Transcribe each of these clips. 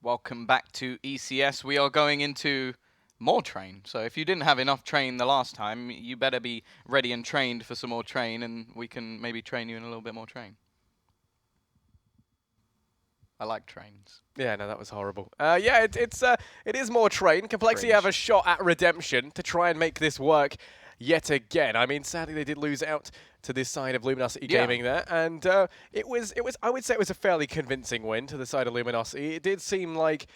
Welcome back to ECS. We are going into more train. So if you didn't have enough train the last time, you better be ready and trained for some more train, and we can maybe train you in a little bit more train. I like trains. Yeah, no, that was horrible. Yeah, it is more train. Complexity have a shot at redemption to try and make this work yet again. I mean, sadly they did lose out to this side of Luminosity Gaming there, and it was I would say it was a fairly convincing win to the side of Luminosity. It did seem like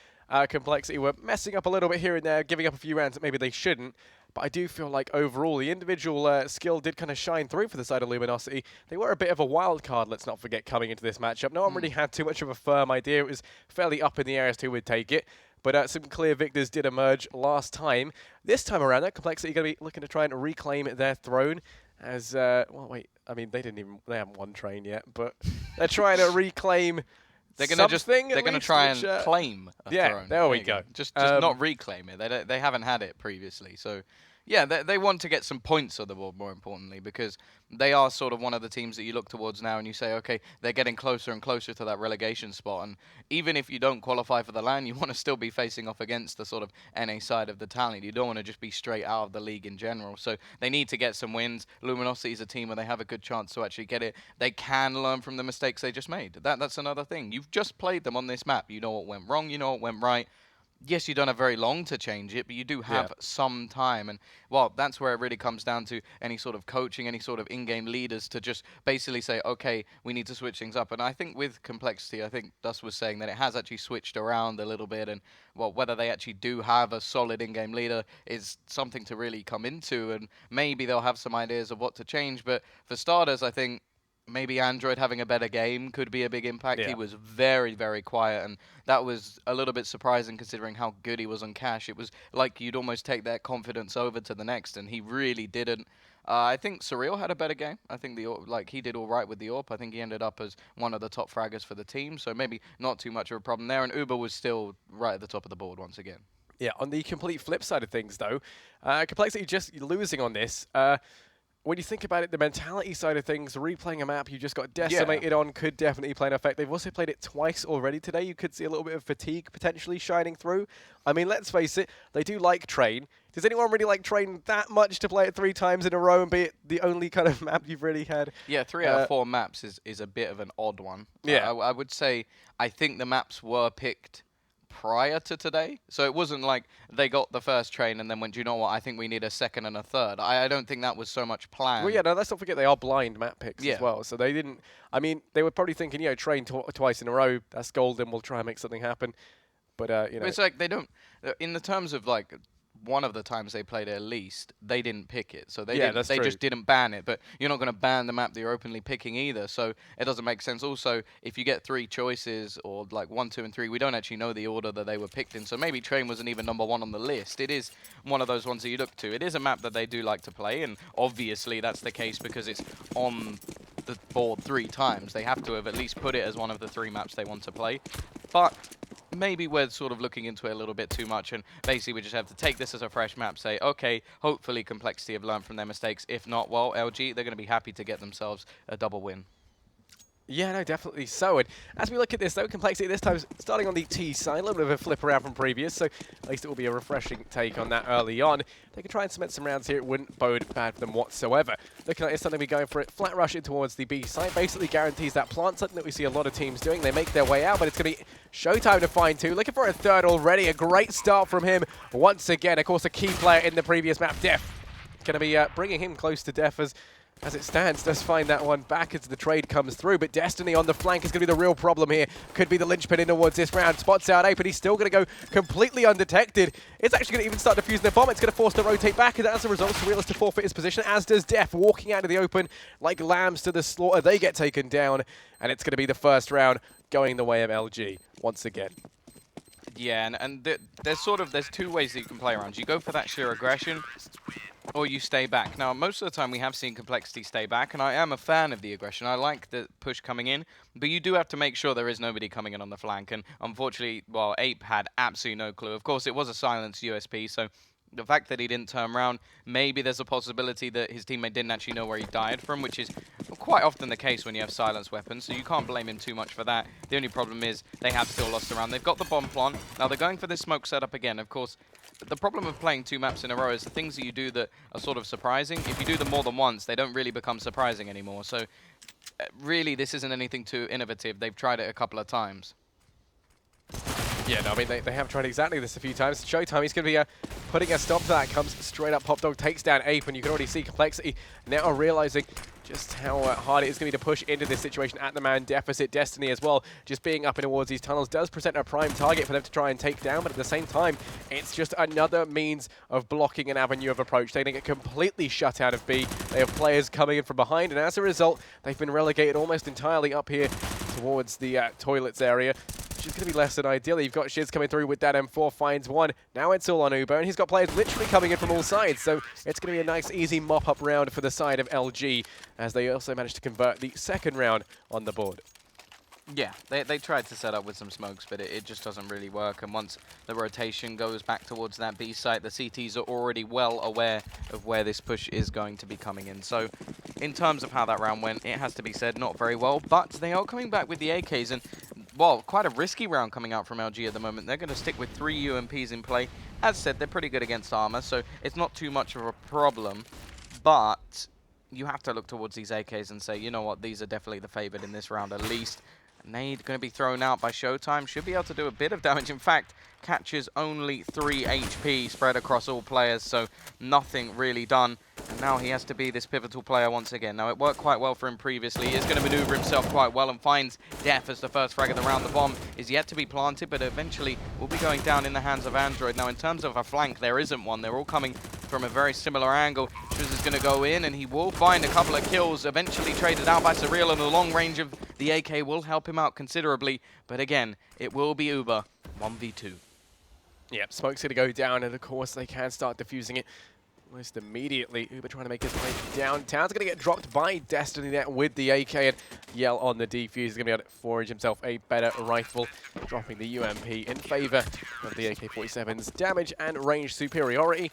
Complexity were messing up a little bit here and there, giving up a few rounds that maybe they shouldn't. But I do feel like overall the individual skill did kind of shine through for the side of Luminosity. They were a bit of a wild card, let's not forget, coming into this matchup. No one really had too much of a firm idea. It was fairly up in the air as to who would take it. But some clear victors did emerge last time. This time around, that Complexity going to be looking to try and reclaim their throne. As well, wait, I mean they haven't won train yet, but they're trying to reclaim. They're gonna try and claim a throne. There we go. Just not reclaim it. They haven't had it previously, so yeah, they want to get some points on the board, more importantly, because they are sort of one of the teams that you look towards now and you say, okay, they're getting closer and closer to that relegation spot. And even if you don't qualify for the LAN, you want to still be facing off against the sort of NA side of the talent. You don't want to just be straight out of the league in general. So they need to get some wins. Luminosity is a team where they have a good chance to actually get it. They can learn from the mistakes they just made. That's another thing. You've just played them on this map. You know what went wrong. You know what went right. Yes, you don't have very long to change it, but you do have some time. And, well, that's where it really comes down to any sort of coaching, any sort of in-game leaders to just basically say, okay, we need to switch things up. And I think with Complexity, I think Dust was saying that it has actually switched around a little bit. And, well, whether they actually do have a solid in-game leader is something to really come into. And maybe they'll have some ideas of what to change. But for starters, I think maybe Android having a better game could be a big impact. He was very, very quiet, and that was a little bit surprising considering how good he was on Cash. It was like you'd almost take that confidence over to the next, and he really didn't. I think Surreal had a better game. I think he did all right with the AWP. I think he ended up as one of the top fraggers for the team, so maybe not too much of a problem there. And Uber was still right at the top of the board once again. Yeah, on the complete flip side of things, though, Complexity just losing on this. When you think about it, the mentality side of things, replaying a map you just got decimated on could definitely play an effect. They've also played it twice already today. You could see a little bit of fatigue potentially shining through. I mean, let's face it, they do like Train. Does anyone really like Train that much to play it 3 times in a row and be it the only kind of map you've really had? Yeah, 3 out of 4 maps is a bit of an odd one. Yeah. I would say I think the maps were picked prior to today, so it wasn't like they got the first train and then went, do you know what, I think we need a second and a third. I don't think that was so much planned. Well, yeah, no, let's not forget they are blind map picks as well, so they didn't, I mean, they were probably thinking, you know, Train twice in a row, that's golden, we'll try and make something happen, but, you know. But it's like they don't, in the terms of like, one of the times they played it at least, they didn't pick it. So they just didn't ban it. But you're not going to ban the map that you're openly picking either. So it doesn't make sense. Also, if you get 3 choices or like 1, 2, and 3, we don't actually know the order that they were picked in. So maybe Train wasn't even number 1 on the list. It is one of those ones that you look to. It is a map that they do like to play. And obviously that's the case because it's on the board 3 times. They have to have at least put it as one of the 3 maps they want to play. But maybe we're sort of looking into it a little bit too much, and basically we just have to take this as a fresh map, say, okay, hopefully Complexity have learned from their mistakes. If not, well, LG, they're going to be happy to get themselves a double win. Yeah, no, definitely so. And as we look at this, though, Complexity this time starting on the T side, a little bit of a flip around from previous, so at least it will be a refreshing take on that early on. They can try and cement some rounds here. It wouldn't bode bad for them whatsoever. Looking like it's something we're going for it. Flat rush in towards the B side basically guarantees that plant, something that we see a lot of teams doing. They make their way out, but it's going to be SHOOWTiME to find 2. Looking for a third already. A great start from him once again. Of course, a key player in the previous map, dephh. Going to be bringing him close to dephh as it stands, does find that one back as the trade comes through, but Destiny on the flank is going to be the real problem here. Could be the linchpin in towards this round. Spots out Ape, but he's still going to go completely undetected. It's actually going to even start defusing the bomb. It's going to force to rotate back, and as a result, Surreal has to forfeit his position, as does dephh, walking out of the open like lambs to the slaughter. They get taken down, and it's going to be the first round going the way of LG once again. Yeah, and there's 2 ways that you can play around. You go for that sheer aggression, or you stay back. Now, most of the time we have seen Complexity stay back, and I am a fan of the aggression. I like the push coming in, but you do have to make sure there is nobody coming in on the flank, and unfortunately, well, Ape had absolutely no clue. Of course, it was a silenced USP, so The fact that he didn't turn around, maybe there's a possibility that his teammate didn't actually know where he died from, which is quite often the case when you have silenced weapons, so you can't blame him too much for that. The only problem is they have still lost the round. They've got the bomb plant. Now they're going for this smoke setup again. Of course, the problem of playing 2 maps in a row is the things that you do that are sort of surprising. If you do them more than once, they don't really become surprising anymore. So really, this isn't anything too innovative. They've tried it a couple of times. Yeah, no, I mean, they have tried exactly this a few times. SHOOWTiME, he's going to be putting a stop to that. Comes straight up. Popdog takes down Ape, and you can already see Complexity now realizing just how hard it is going to be to push into this situation at the man deficit. Destiny as well, just being up and towards these tunnels does present a prime target for them to try and take down, but at the same time, it's just another means of blocking an avenue of approach. They're going to get completely shut out of B. They have players coming in from behind, and as a result, they've been relegated almost entirely up here towards the toilets area, which is going to be less than ideal. You've got Shiz coming through with that M4, finds one. Now it's all on Uber, and he's got players literally coming in from all sides, so it's going to be a nice, easy mop-up round for the side of LG, as they also managed to convert the second round on the board. Yeah, they tried to set up with some smokes, but it just doesn't really work. And once the rotation goes back towards that B site, the CTs are already well aware of where this push is going to be coming in. So in terms of how that round went, it has to be said, not very well. But they are coming back with the AKs, and, well, quite a risky round coming out from LG at the moment. They're going to stick with 3 UMPs in play. As said, they're pretty good against armor, so it's not too much of a problem. But you have to look towards these AKs and say, you know what, these are definitely the favored in this round at least. Nade going to be thrown out by SHOOWTiME. Should be able to do a bit of damage. In fact, catches only 3 HP spread across all players, so nothing really done. And now he has to be this pivotal player once again. Now, it worked quite well for him previously. He is going to maneuver himself quite well and finds dephh as the first frag of the round. The bomb is yet to be planted, but eventually will be going down in the hands of Android. Now, in terms of a flank, there isn't one. They're all coming from a very similar angle. Shiz is going to go in, and he will find a couple of kills, eventually traded out by Surreal, and the long range of the AK will help him out considerably. But again, it will be Uber 1v2. Yep, smoke's going to go down, and of course they can start defusing it almost immediately. Uber trying to make his way downtown's going to get dropped by Destiny there with the AK, and Yell on the defuse is going to be able to forage himself a better rifle, dropping the UMP in favor of the AK-47's damage and range superiority.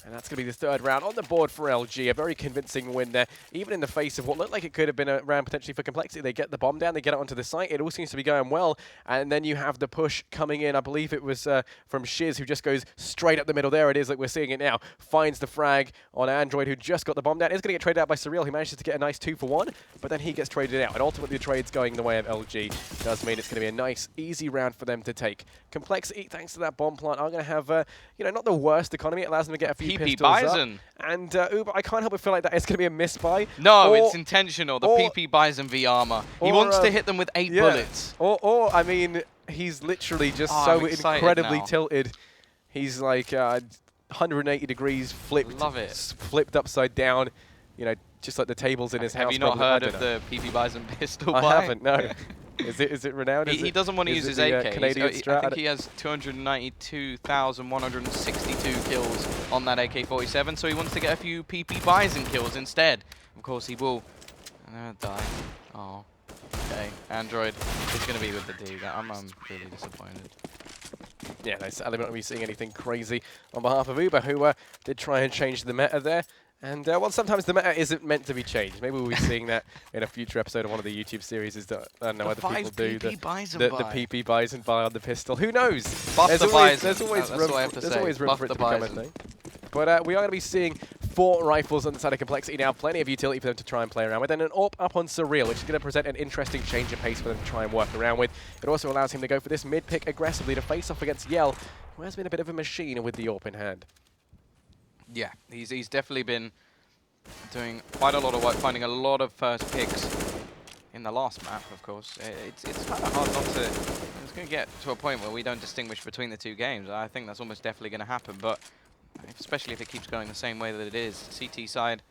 And that's going to be the third round on the board for LG. A very convincing win there, even in the face of what looked like it could have been a round potentially for Complexity. They get the bomb down, they get it onto the site. It all seems to be going well. And then you have the push coming in. I believe it was from Shiz, who just goes straight up the middle. There it is, like we're seeing it now. Finds the frag on Android, who just got the bomb down. Is going to get traded out by Surreal. He manages to get a nice 2-for-1, but then he gets traded out. And ultimately, the trade's going the way of LG. Does mean it's going to be a nice, easy round for them to take. Complexity, thanks to that bomb plant, are going to have, you know, not the worst economy. It allows them to get a few pistols Bison. up. And Uber, I can't help but feel like that it's going to be a misbuy. No, it's intentional. The PP Bison V armor. He wants to hit them with 8 bullets. Or, I mean, he's literally just so incredibly tilted. He's like 180 degrees flipped. Love it. Flipped upside down. You know, just like the tables in his house. Have you not heard of the PP Bison pistol? I haven't, no. Is it renowned? He doesn't want to use his AK. Canadian I think he has 292,162 kills on that AK-47, so he wants to get a few PP Bison kills instead. Of course, he will die. Oh, okay. Android is going to be with the D. I'm really disappointed. Yeah, no, sadly we're not going to be seeing anything crazy on behalf of Uber, who did try and change the meta there. And, well, sometimes the meta isn't meant to be changed. Maybe we'll be seeing that in a future episode of one of the YouTube series. Is that, I don't know, other people do the PP Bison buy on the pistol. Who knows? Buff the Bison. There's always room for it to become a thing. But we are going to be seeing 4 rifles on the side of Complexity now. Plenty of utility for them to try and play around with. And an AWP up on Surreal, which is going to present an interesting change of pace for them to try and work around with. It also allows him to go for this mid-pick aggressively to face off against Yell, who has been a bit of a machine with the AWP in hand. Yeah, he's definitely been doing quite a lot of work, finding a lot of first picks in the last map, of course. It's kind of hard not to... It's going to get to a point where we don't distinguish between the 2 games. I think that's almost definitely going to happen, but especially if it keeps going the same way that it is. CT side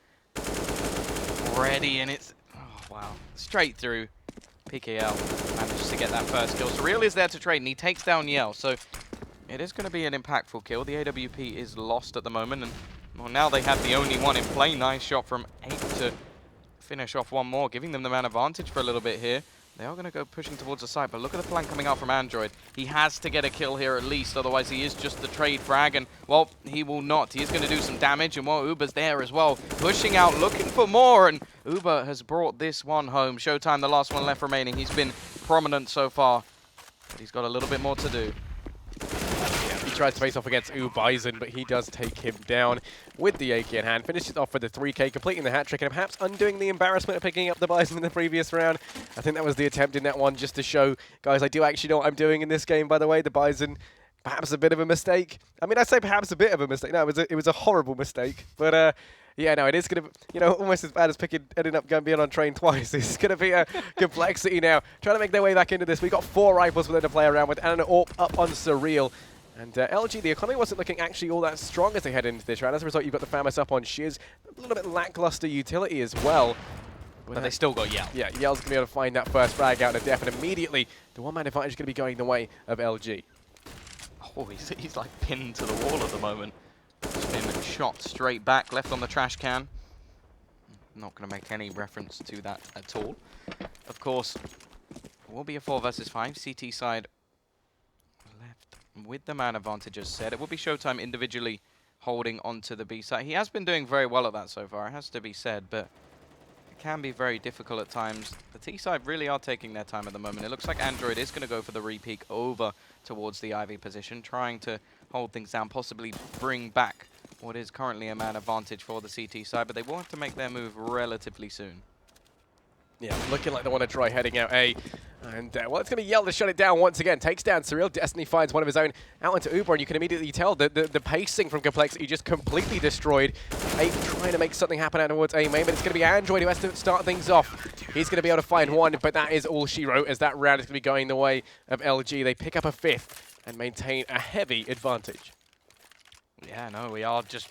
ready, and it's... Oh, wow. Straight through. PKL manages to get that first kill. Surreal is there to trade, and he takes down Yell, so it is going to be an impactful kill. The AWP is lost at the moment, and well, now they have the only one in play. Nice shot from Ape to finish off one more, giving them the man advantage for a little bit here. They are going to go pushing towards the side, but look at the flank coming out from Android. He has to get a kill here at least, otherwise he is just the trade frag, and, well, he will not. He is going to do some damage, and, well, Uber's there as well, pushing out, looking for more, and Uber has brought this one home. SHOOWTiME, the last one left remaining. He's been prominent so far, but he's got a little bit more to do. He tries to face off against Bison, but he does take him down with the AK in hand. Finishes off with the 3K, completing the hat trick, and perhaps undoing the embarrassment of picking up the Bison in the previous round. I think that was the attempt in that one, just to show, guys, I do actually know what I'm doing in this game, by the way. The Bison, perhaps a bit of a mistake. I mean, I say perhaps a bit of a mistake. No, it was a horrible mistake. But, yeah, no, it is going to, you know, almost as bad as ending up being on train twice. It's going to be a complexity now. Trying to make their way back into this. We've got 4 rifles for them to play around with, and an AWP up on Surreal. And LG, the economy wasn't looking actually all that strong as they head into this round. As a result, you've got the FAMAS up on Shiz. A little bit lackluster utility as well. But they still got Yell. Yeah, Yell's going to be able to find that first frag out of dephh, and immediately the one-man advantage is going to be going the way of LG. Oh, he's like pinned to the wall at the moment. Just been shot straight back, left on the trash can. Not going to make any reference to that at all. Of course, it will be a 4 versus 5. CT side left with the man advantage, as said. It will be SHOOWTiME individually holding onto the B side. He has been doing very well at that so far, it has to be said, but it can be very difficult at times. The T side really are taking their time at the moment. It looks like Android is going to go for the re-peek over towards the Ivy position, trying to hold things down, possibly bring back what is currently a man advantage for the CT side, but they will have to make their move relatively soon. Yeah, looking like they want to try heading out A. And, well, it's going to Yell to shut it down once again. Takes down Surreal. Destiny finds one of his own out into Uber, and you can immediately tell that the pacing from Complexity just completely destroyed. APE trying to make something happen out towards A main, but it's going to be Android who has to start things off. He's going to be able to find one, but that is all she wrote, as that round is going to be going the way of LG. They pick up a 5th and maintain a heavy advantage. Yeah, no, we are just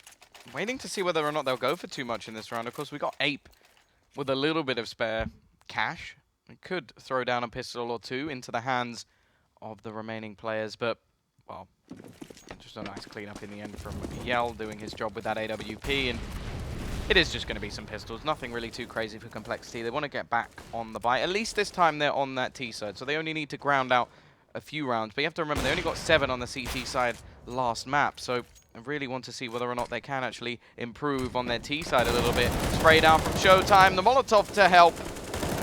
waiting to see whether or not they'll go for too much in this round. Of course, we got APE with a little bit of spare cash. We could throw down a pistol or two into the hands of the remaining players, but, well, just a nice cleanup in the end from Yell doing his job with that AWP, and it is just going to be some pistols. Nothing really too crazy for Complexity. They want to get back on the bite. At least this time they're on that T side, so they only need to ground out a few rounds. But you have to remember, they only got 7 on the CT side last map, so I really want to see whether or not they can actually improve on their T side a little bit. Spray down from SHOOWTiME, the Molotov to help.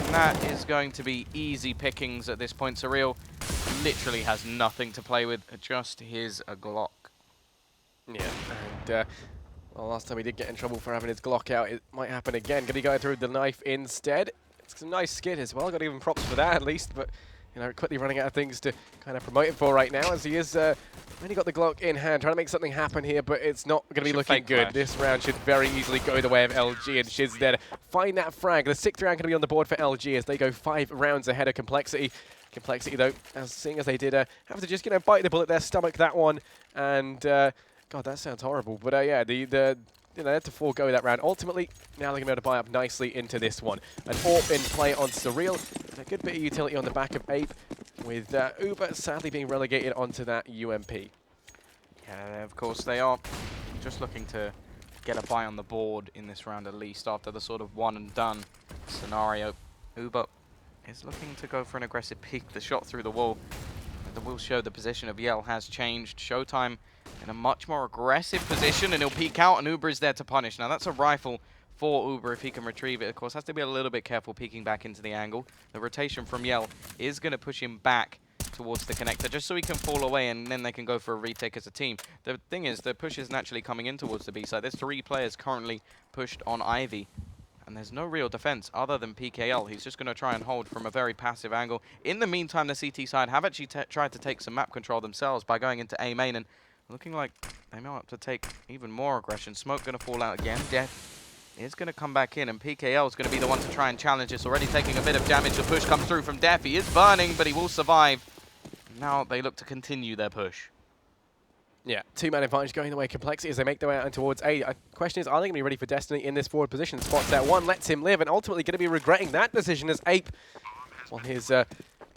And that is going to be easy pickings at this point. Surreal literally has nothing to play with, just his Glock. Yeah, and well, last time he did get in trouble for having his Glock out. It might happen again. Going to go through the knife instead. It's a nice skid as well. Got even props for that at least, but you know, quickly running out of things to kind of promote it for right now, as he is only got the Glock in hand, trying to make something happen here, but it's not going to be looking good. Flash. This round should very easily go the way of LG, and Shiz there to find that frag. The 6th round going to be on the board for LG as they go 5 rounds ahead of Complexity. Complexity, though, seeing as they did have to just, you know, bite the bullet there, stomach that one, and God, that sounds horrible. But yeah, you know, they had to forego that round. Ultimately, now they're going to be able to buy up nicely into this one. An AWP in play on Surreal, and a good bit of utility on the back of APE, with Uber sadly being relegated onto that UMP. Yeah, of course, they are just looking to get a buy on the board in this round at least after the sort of one and done scenario. Uber is looking to go for an aggressive peek. The shot through the wall. The will show the position of Yell has changed. SHOOWTiME in a much more aggressive position, and he'll peek out, and Uber is there to punish. Now, that's a rifle for Uber if he can retrieve it. Of course, has to be a little bit careful peeking back into the angle. The rotation from Yell is going to push him back towards the connector, just so he can fall away, and then they can go for a retake as a team. The thing is, the push is naturally coming in towards the B side. There's 3 players currently pushed on Ivy, and there's no real defense other than PKL. He's just going to try and hold from a very passive angle. In the meantime, the CT side have actually tried to take some map control themselves by going into A main, and looking like they might have to take even more aggression. Smoke going to fall out again. dephh is going to come back in, and PKL is going to be the one to try and challenge this. Already taking a bit of damage. The push comes through from dephh. He is burning, but he will survive. Now they look to continue their push. Yeah, 2-man advantage going the way of Complexity as they make their way out towards A. The question is, are they going to be ready for Destiny in this forward position? Spots that one, lets him live, and ultimately going to be regretting that decision as APE, on his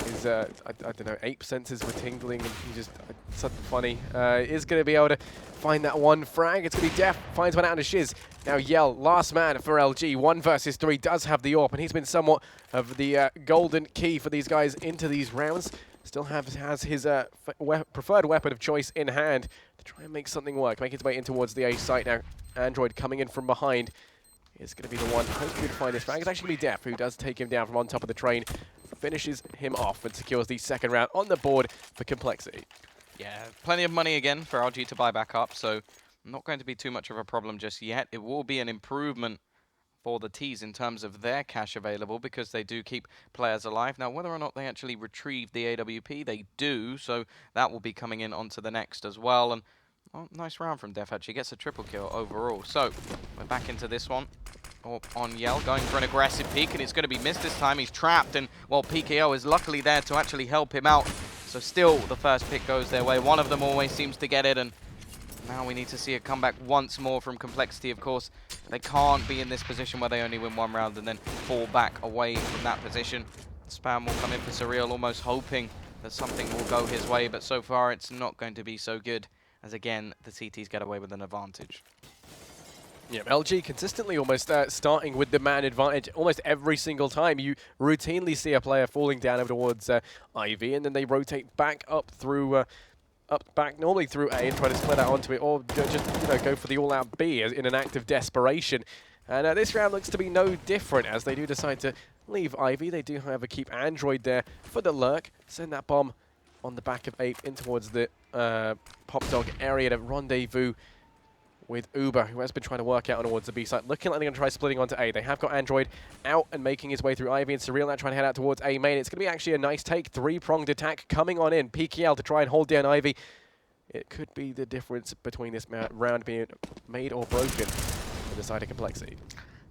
his, I don't know, ape senses were tingling, and he just, something funny, is going to be able to find that one frag. It's going to be dephh, finds one out of Shiz. Now Yell, last man for LG, 1 versus 3, does have the AWP, and he's been somewhat of the golden key for these guys into these rounds. Still has his preferred weapon of choice in hand to try and make something work, make his way in towards the A site now. Android coming in from behind is going to be the one hopefully to find this frag. It's actually going to be dephh who does take him down from on top of the train, finishes him off and secures the second round on the board for Complexity. Yeah, plenty of money again for LG to buy back up, so not going to be too much of a problem just yet. It will be an improvement for the T's in terms of their cash available because they do keep players alive. Now, whether or not they actually retrieve the AWP, they do, so that will be coming in onto the next as well. And oh, nice round from dephh, actually gets a triple kill overall. So we're back into this one. On Yell, going for an aggressive peek, and it's going to be missed this time. He's trapped, and well, PKL is luckily there to actually help him out. So still, the first pick goes their way. One of them always seems to get it, and now we need to see a comeback once more from Complexity. Of course, they can't be in this position where they only win 1 round and then fall back away from that position. Spam will come in for Surreal, almost hoping that something will go his way, but so far it's not going to be so good, as again, the CTs get away with an advantage. Yeah, LG consistently almost starting with the man advantage almost every single time. You routinely see a player falling down over towards Ivy, and then they rotate back up through, back normally through A and try to split out onto it, or just go for the all-out B in an act of desperation. And this round looks to be no different as they do decide to leave Ivy. They do, however, keep Android there for the lurk, send that bomb on the back of Ape in towards the Pop Dog area to rendezvous with Uber, who has been trying to work out towards the B side. Looking like they're going to try splitting onto A. They have got Android out and making his way through Ivy, and Surreal now trying to head out towards A main. It's going to be actually a nice take. 3-pronged attack coming on in. PKL to try and hold down Ivy. It could be the difference between this round being made or broken for the side of Complexity.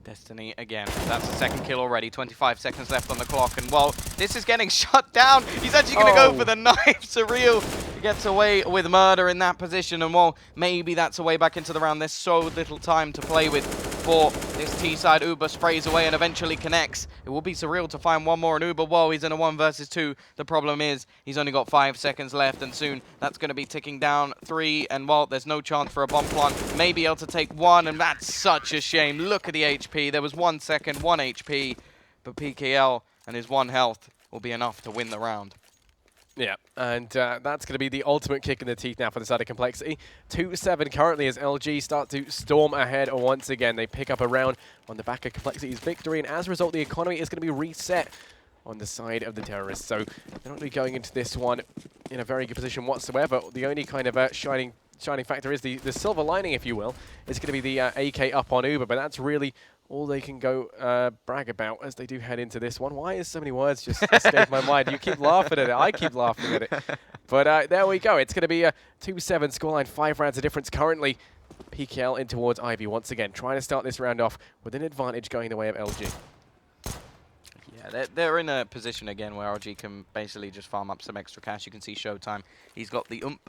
Destiny again. That's the second kill already. 25 seconds left on the clock. And well, this is getting shut down. He's actually going to go for the knife. Surreal gets away with murder in that position. And well, maybe that's a way back into the round. There's so little time to play with for this T side. Uber sprays away and eventually connects. It will be Surreal to find one more. And Uber, whoa, he's in a 1 versus 2. The problem is he's only got 5 seconds left. And soon that's going to be ticking down 3. And well, there's no chance for a bomb plant. Maybe able to take 1. And that's such a shame. Look at the HP. There was 1 second, 1 HP. But PKL and his 1 health will be enough to win the round. Yeah, and that's going to be the ultimate kick in the teeth now for the side of Complexity. 2-7 currently as LG start to storm ahead once again. They pick up a round on the back of Complexity's victory, and as a result, the economy is going to be reset on the side of the terrorists. So they're not really going into this one in a very good position whatsoever. The only kind of shining factor is the silver lining, if you will, is going to be the AK up on Uber, but that's really all they can go brag about as they do head into this one. Why is so many words just escape my mind? You keep laughing at it. I keep laughing at it. But there we go. It's going to be a 2-7 scoreline, 5 rounds of difference currently. PKL in towards Ivy once again, trying to start this round off with an advantage going the way of LG. Yeah, they're in a position again where LG can basically just farm up some extra cash. You can see SHOOWTiME. He's got the oomph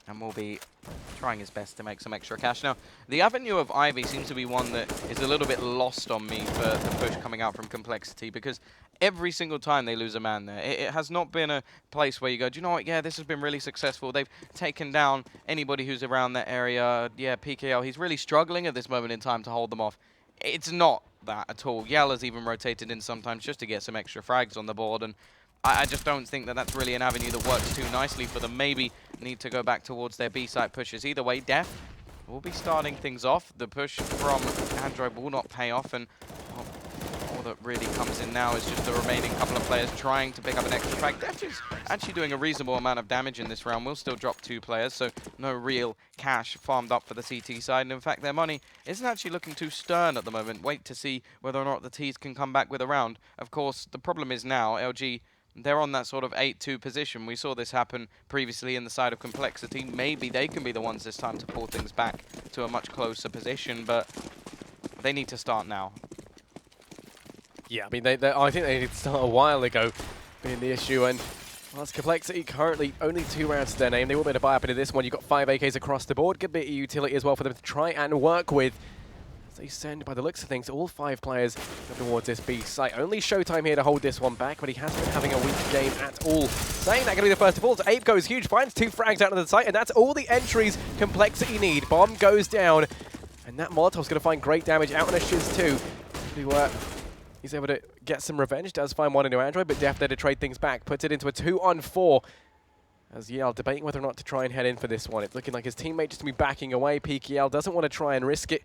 and will be trying his best to make some extra cash. Now, the avenue of Ivy seems to be one that is a little bit lost on me for the push coming out from Complexity, because every single time they lose a man there, it has not been a place where you go, do you know what, yeah, this has been really successful. They've taken down anybody who's around that area. Yeah, PKL, he's really struggling at this moment in time to hold them off. It's not that at all. Yell has even rotated in sometimes just to get some extra frags on the board, and I just don't think that that's really an avenue that works too nicely for them. Maybe need to go back towards their B-side pushes. Either way, dephh will be starting things off. The push from Android will not pay off, and well, all that really comes in now is just the remaining couple of players trying to pick up an extra frag. dephh is actually doing a reasonable amount of damage in this round. Will still drop 2 players, so no real cash farmed up for the CT side. And in fact, their money isn't actually looking too stern at the moment. Wait to see whether or not the Ts can come back with a round. Of course, the problem is now LG, they're on that sort of 8-2 position. We saw this happen previously in the side of Complexity. Maybe they can be the ones this time to pull things back to a much closer position, but they need to start now. Yeah, I mean, I think they need to start a while ago, being the issue. And whilst Complexity currently only 2 rounds to their name, they will be able to buy up into this one. You've got 5 AKs across the board. Good bit of utility as well for them to try and work with. They send, by the looks of things, all 5 players towards this B site. Only SHOOWTiME here to hold this one back, but he hasn't been having a weak game at all. Saying that going to be the first of all. So Ape goes huge, finds 2 frags out of the site, and that's all the entries Complexity need. Bomb goes down, and that Molotov's going to find great damage out on a Shiz too. He's able to get some revenge, does find one into Android, but dephh there to trade things back. Puts it into a 2-on-4. As Yale debating whether or not to try and head in for this one. It's looking like his teammate just to be backing away. PKL doesn't want to try and risk it.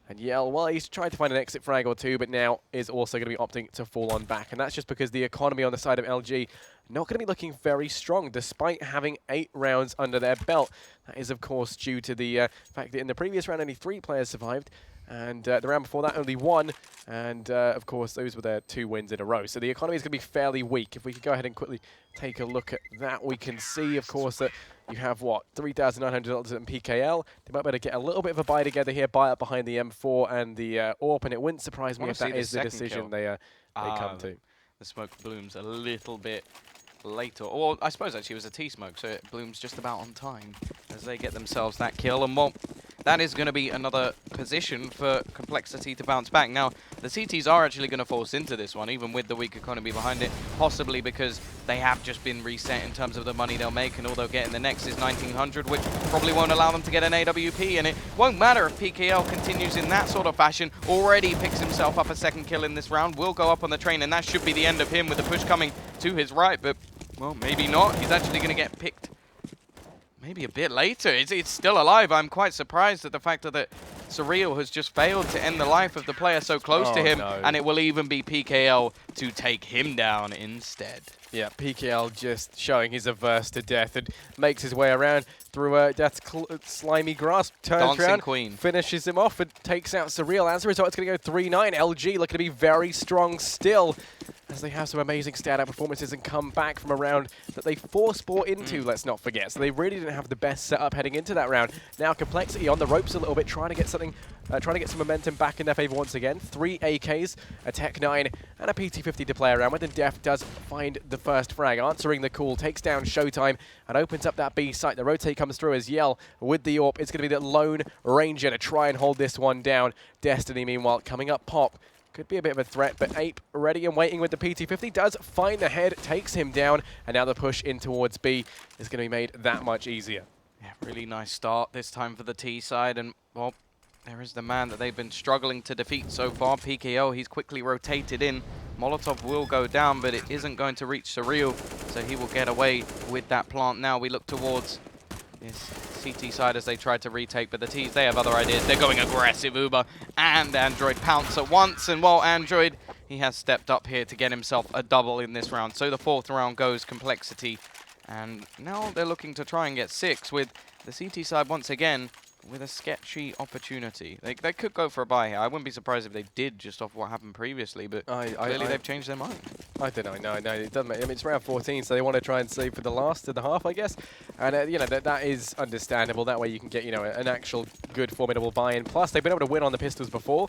And Yale, well, he's tried to find an exit frag or 2, but now is also going to be opting to fall on back. And that's just because the economy on the side of LG not going to be looking very strong, despite having 8 rounds under their belt. That is, of course, due to the fact that in the previous round, only 3 players survived. And the round before that, only 1. And, of course, those were their 2 wins in a row. So the economy is going to be fairly weak. If we could go ahead and quickly take a look at that, we can see, of course, that you have, what, $3,900 in PKL. They might be able to get a little bit of a buy together here, buy up behind the M4 and the AWP, and it wouldn't surprise me if that is the decision they come to. The smoke blooms a little bit later. Or I suppose actually it was a T-smoke, so it blooms just about on time as they get themselves that kill. And well, that is going to be another position for Complexity to bounce back. Now, the CTs are actually going to force into this one, even with the weak economy behind it, possibly because they have just been reset in terms of the money they'll make, and all they'll get in the next is 1900, which probably won't allow them to get an AWP, and it won't matter if PKL continues in that sort of fashion. Already picks himself up a 2nd kill in this round, will go up on the train, and that should be the end of him with the push coming to his right, but, well, maybe not. He's actually going to get picked maybe a bit later. It's still alive. I'm quite surprised at the fact that Surreal has just failed to end the life of the player so close to him, and it will even be PKL to take him down instead. Yeah, PKL just showing his averse to death and makes his way around through death's slimy grasp, turns around, Queen. Finishes him off and takes out Surreal. As a result, it's going to go 3-9. LG looking to be very strong still, as they have some amazing stat-out performances and come back from a round that they force-bought into, let's not forget. So they really didn't have the best setup heading into that round. Now Complexity on the ropes a little bit, trying to get something, trying to get some momentum back in their favor once again. 3 AKs, a Tech 9, and a PT-50 to play around with, and dephh does find the first frag, answering the call, takes down SHOOWTiME, and opens up that B site. The rotate comes through as Yell with the AWP. It's going to be the lone ranger to try and hold this one down. Destiny, meanwhile, coming up pop. Could be a bit of a threat, but Ape ready and waiting with the PT-50. Does find the head, takes him down, and now the push in towards B is going to be made that much easier. Yeah, really nice start this time for the T side, and, well, there is the man that they've been struggling to defeat so far, PKL. He's quickly rotated in. Molotov will go down, but it isn't going to reach Surreal, so he will get away with that plant. Now we look towards this CT side as they try to retake, but the T's, they have other ideas. They're going aggressive. Uber and Android pounce at once, and while Android, he has stepped up here to get himself a double in this round. So the 4th round goes Complexity, and now they're looking to try and get 6 with the CT side once again with a sketchy opportunity. They could go for a buy here. I wouldn't be surprised if they did, just off what happened previously, but clearly they've changed their mind. I don't know. No, it doesn't matter. I mean, it's round 14, so they want to try and save for the last of the half, I guess. And, you know, that is understandable. That way you can get, you know, an actual good, formidable buy-in. Plus, they've been able to win on the pistols before,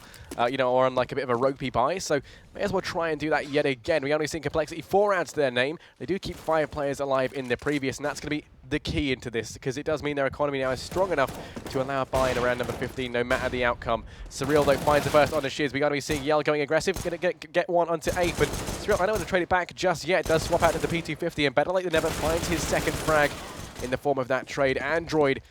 you know, or on like a bit of a ropey buy. So may as well try and do that yet again. We only seen Complexity 4 rounds to their name. They do keep 5 players alive in the previous, and that's going to be the key into this, because it does mean their economy now is strong enough to allow a buy in around number 15, no matter the outcome. Surreal, though, finds the first on the Shiz. We're going to be seeing Yell going aggressive. Going to get one onto Ape, but Surreal, I don't want to trade it back just yet. Does swap out to the PT-50, and better late than never finds his 2nd frag in the form of that trade. Android,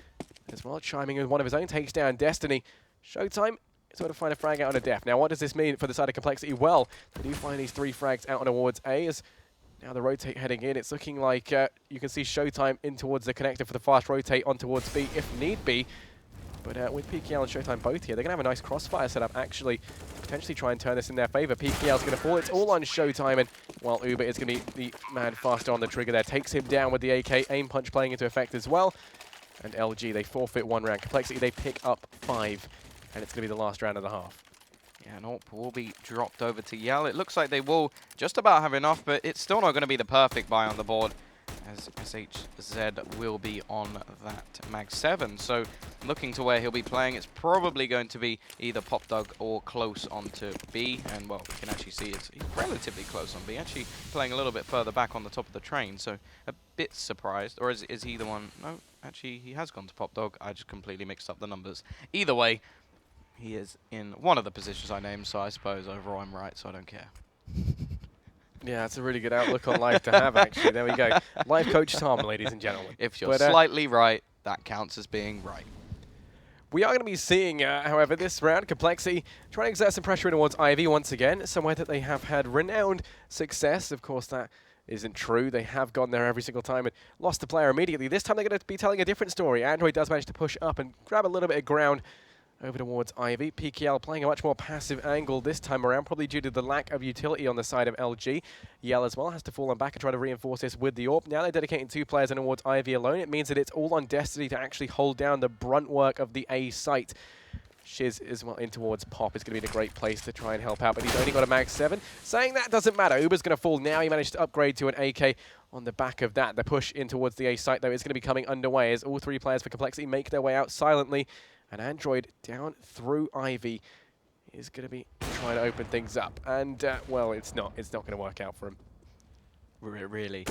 as well, chiming in with one of his own, takes down Destiny. SHOOWTiME is able to find a frag out on a dephh. Now, what does this mean for the side of Complexity? Well, they do find these 3 frags out on towards A, as now the rotate heading in. It's looking like you can see SHOOWTiME in towards the connector for the fast rotate on towards B if need be. But with PKL and SHOOWTiME both here, they're going to have a nice crossfire setup actually to potentially try and turn this in their favor. PKL's going to fall. It's all on SHOOWTiME, and while Uber is going to be the man faster on the trigger there. Takes him down with the AK. Aim punch playing into effect as well. And LG, they forfeit 1 round. Complexity, they pick up 5. And it's going to be the last round of the half. Yeah, and AWP will be dropped over to Yell. It looks like they will just about have enough, but it's still not going to be the perfect buy on the board, as SHZ will be on that Mag 7. So looking to where he'll be playing, it's probably going to be either Pop Dog or close onto B. And, well, we can actually see it's relatively close on B, actually playing a little bit further back on the top of the train. So a bit surprised. Or is he the one? No, actually, he has gone to Pop Dog. I just completely mixed up the numbers. Either way, He is in one of the positions I named, so I suppose overall I'm right, so I don't care. Yeah, it's a really good outlook on life to have, actually. There we go. Life coach Tom, ladies and gentlemen. If you're slightly right, that counts as being right. We are going to be seeing, however, this round, Complexity trying to exert some pressure towards Ivy once again, somewhere that they have had renowned success. Of course, that isn't true. They have gone there every single time and lost the player immediately. This time they're going to be telling a different story. Android does manage to push up and grab a little bit of ground over towards Ivy. PKL playing a much more passive angle this time around, probably due to the lack of utility on the side of LG. Yell as well has to fall on back and try to reinforce this with the AWP. Now they're dedicating 2 players in towards Ivy alone. It means that it's all on Destiny to actually hold down the brunt work of the A site. Shiz is well in towards Pop. It's going to be in a great place to try and help out, but he's only got a mag 7. Saying that doesn't matter. Uber's going to fall now. He managed to upgrade to an AK on the back of that. The push in towards the A site, though, is going to be coming underway as all 3 players for Complexity make their way out silently. And Android down through Ivy is going to be trying to open things up. And, well, it's not going to work out for him. Really.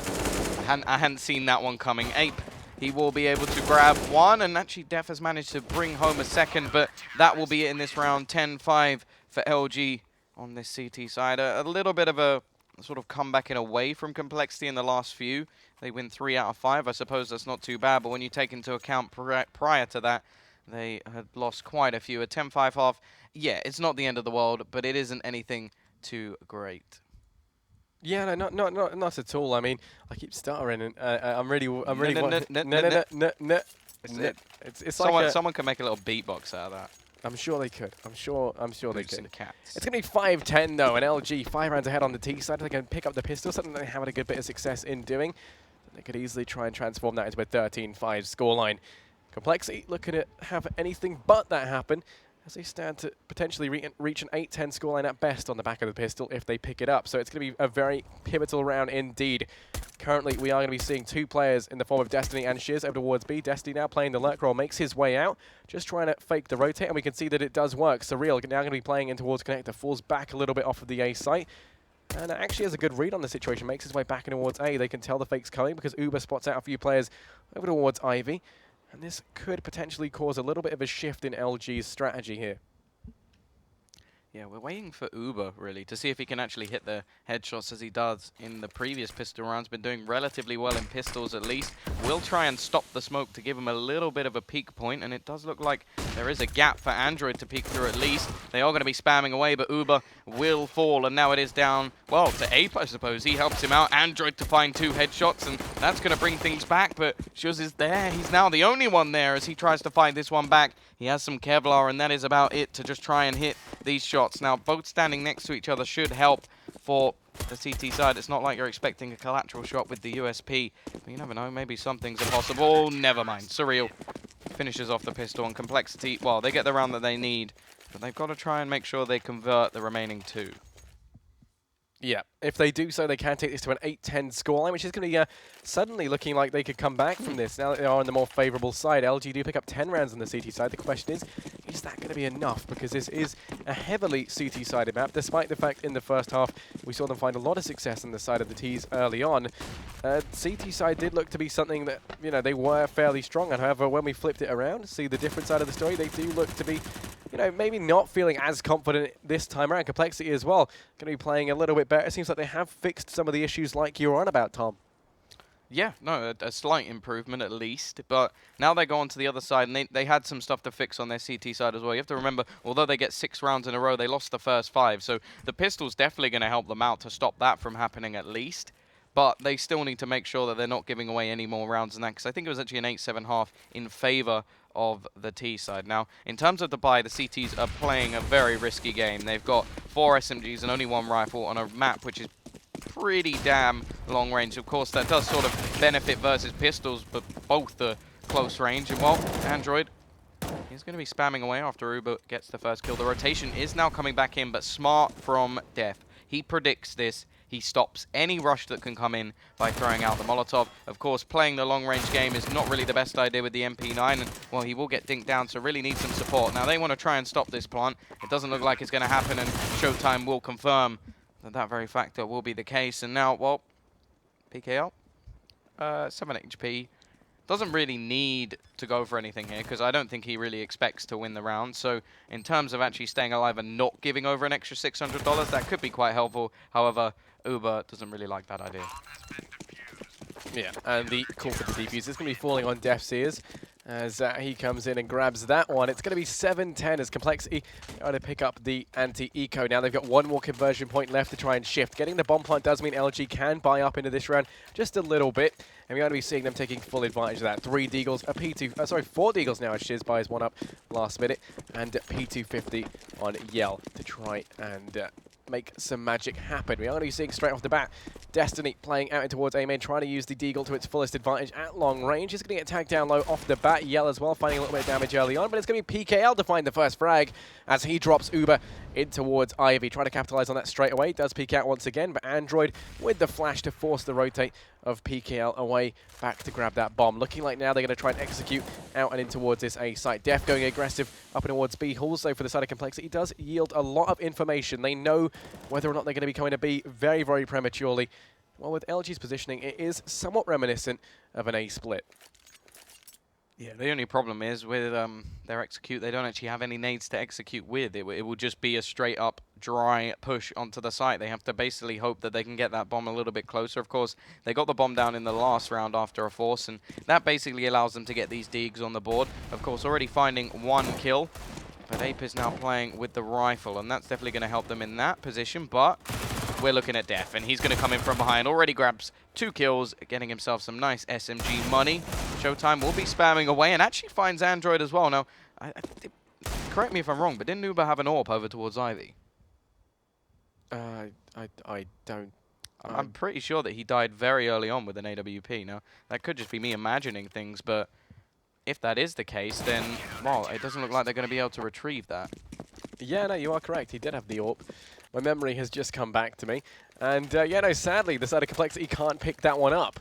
I hadn't seen that one coming. Ape, he will be able to grab one, and actually dephh has managed to bring home a second, but that will be it in this round. 10-5 for LG on this CT side. A little bit of a sort of comeback in away from Complexity in the last few. They win 3 out of 5. I suppose that's not too bad, but when you take into account prior to that, they had lost quite a few. A 10-5 half, yeah, it's not the end of the world, but it isn't anything too great. Yeah, no, not at all. I mean, I keep stuttering, and I'm really. It's like someone can make a little beatbox out of that. I'm sure they could. I'm sure they could. The cats. It's going to be 5-10 though, and LG 5 rounds ahead on the T side. They can pick up the pistol, something they have had a good bit of success in doing. They could easily try and transform that into a 13-5 scoreline. Complexity looking to have anything but that happen as they stand to potentially reach an 8-10 scoreline at best on the back of the pistol if they pick it up. So it's going to be a very pivotal round indeed. Currently, we are going to be seeing 2 players in the form of Destiny and Shiz over towards B. Destiny now playing the lurk role, makes his way out, just trying to fake the rotate, and we can see that it does work. Surreal now going to be playing in towards Connector, falls back a little bit off of the A site, and actually has a good read on the situation, makes his way back in towards A. They can tell the fake's coming because Uber spots out a few players over towards Ivy. And this could potentially cause a little bit of a shift in LG's strategy here. Yeah, we're waiting for Uber, really, to see if he can actually hit the headshots as he does in the previous pistol rounds. Been doing relatively well in pistols, at least. We'll try and stop the smoke to give him a little bit of a peak point, and it does look like there is a gap for Android to peek through at least. They are going to be spamming away, but Uber will fall, and now it is down, well, to Ape, I suppose. He helps him out. Android to find 2 headshots, and that's going to bring things back, but Shuz is there. He's now the only one there as he tries to find this one back. He has some Kevlar, and that is about it to just try and hit these shots. Now, both standing next to each other should help for the CT side. It's not like you're expecting a collateral shot with the USP. But you never know, maybe some things are possible. Never mind. Surreal finishes off the pistol on Complexity. Well, they get the round that they need, but they've got to try and make sure they convert the remaining 2. Yeah, if they do so, they can take this to an 8-10 scoreline, which is going to be suddenly looking like they could come back from this. Now that they are on the more favourable side, LG do pick up 10 rounds on the CT side. The question is that going to be enough? Because this is a heavily CT-sided map, despite the fact in the first half we saw them find a lot of success on the side of the Ts early on. CT side did look to be something that, you know, they were fairly strong on. However, when we flipped it around, see the different side of the story, they do look to be, you know, maybe not feeling as confident this time around. Complexity as well, going to be playing a little bit better. It seems like they have fixed some of the issues like you were on about, Tom. Yeah, no, a slight improvement at least, but now they go on to the other side, and they had some stuff to fix on their CT side as well. You have to remember, although they get 6 rounds in a row, they lost the first 5, so the pistol's definitely going to help them out to stop that from happening at least. But they still need to make sure that they're not giving away any more rounds than that, because I think it was actually an 8-7 half in favor of the T side. Now, in terms of the buy, the CTs are playing a very risky game. They've got 4 SMGs and only 1 rifle on a map which is pretty damn long range. Of course, that does sort of benefit versus pistols, but both are close range. And, well, Android, he's going to be spamming away after Uber gets the first kill. The rotation is now coming back in, but smart from dephh. He predicts this. He stops any rush that can come in by throwing out the Molotov. Of course, playing the long-range game is not really the best idea with the MP9, and, well, he will get dinked down, so really needs some support. Now, they want to try and stop this plant. It doesn't look like it's going to happen, and SHOOWTiME will confirm that very factor will be the case. And now, well, PKL, 7 HP. doesn't really need to go for anything here because I don't think he really expects to win the round. So in terms of actually staying alive and not giving over an extra $600, that could be quite helpful. However, Uber doesn't really like that idea. Yeah, and the call for the defuse is going to be falling on deph's as he comes in and grabs that one. It's going to be 7-10 as Complexity going to pick up the anti-eco. Now they've got one more conversion point left to try and shift. Getting the bomb plant does mean LG can buy up into this round just a little bit. And we're going to be seeing them taking full advantage of that. 4 Deagles now as Shiz buys one up last minute. And P250 on Yell to try and make some magic happen. We are going to be seeing straight off the bat Destiny playing out in towards A main, trying to use the Deagle to its fullest advantage at long range. He's going to get tagged down low off the bat. Yell as well, finding a little bit of damage early on, but it's going to be PKL to find the first frag as he drops Uber in towards Ivy. Trying to capitalize on that straight away. Does peek out once again, but Android with the flash to force the rotate of PKL away back to grab that bomb. Looking like now they're going to try and execute out and in towards this A site. dephh going aggressive up and towards B. Also for the side of Complexity does yield a lot of information. They know whether or not they're going to be coming to B very, very prematurely. Well, with LG's positioning, it is somewhat reminiscent of an A split. Yeah, the only problem is with their execute, they don't actually have any nades to execute with. It will just be a straight up dry push onto the site. They have to basically hope that they can get that bomb a little bit closer. Of course, they got the bomb down in the last round after a force, and that basically allows them to get these Deags on the board. Of course, already finding 1 kill, but Ape is now playing with the rifle, and that's definitely going to help them in that position, but we're looking at dephh, and he's going to come in from behind. Already grabs 2 kills, getting himself some nice SMG money. SHOOWTiME will be spamming away and actually finds Android as well. Now, correct me if I'm wrong, but didn't Uber have an AWP over towards Ivy? I don't... I'm pretty sure that he died very early on with an AWP. Now, that could just be me imagining things, but if that is the case, then, well, it doesn't look like they're going to be able to retrieve that. Yeah, no, you are correct. He did have the AWP. My memory has just come back to me. And, yeah, no, sadly, the side of Complexity can't pick that one up.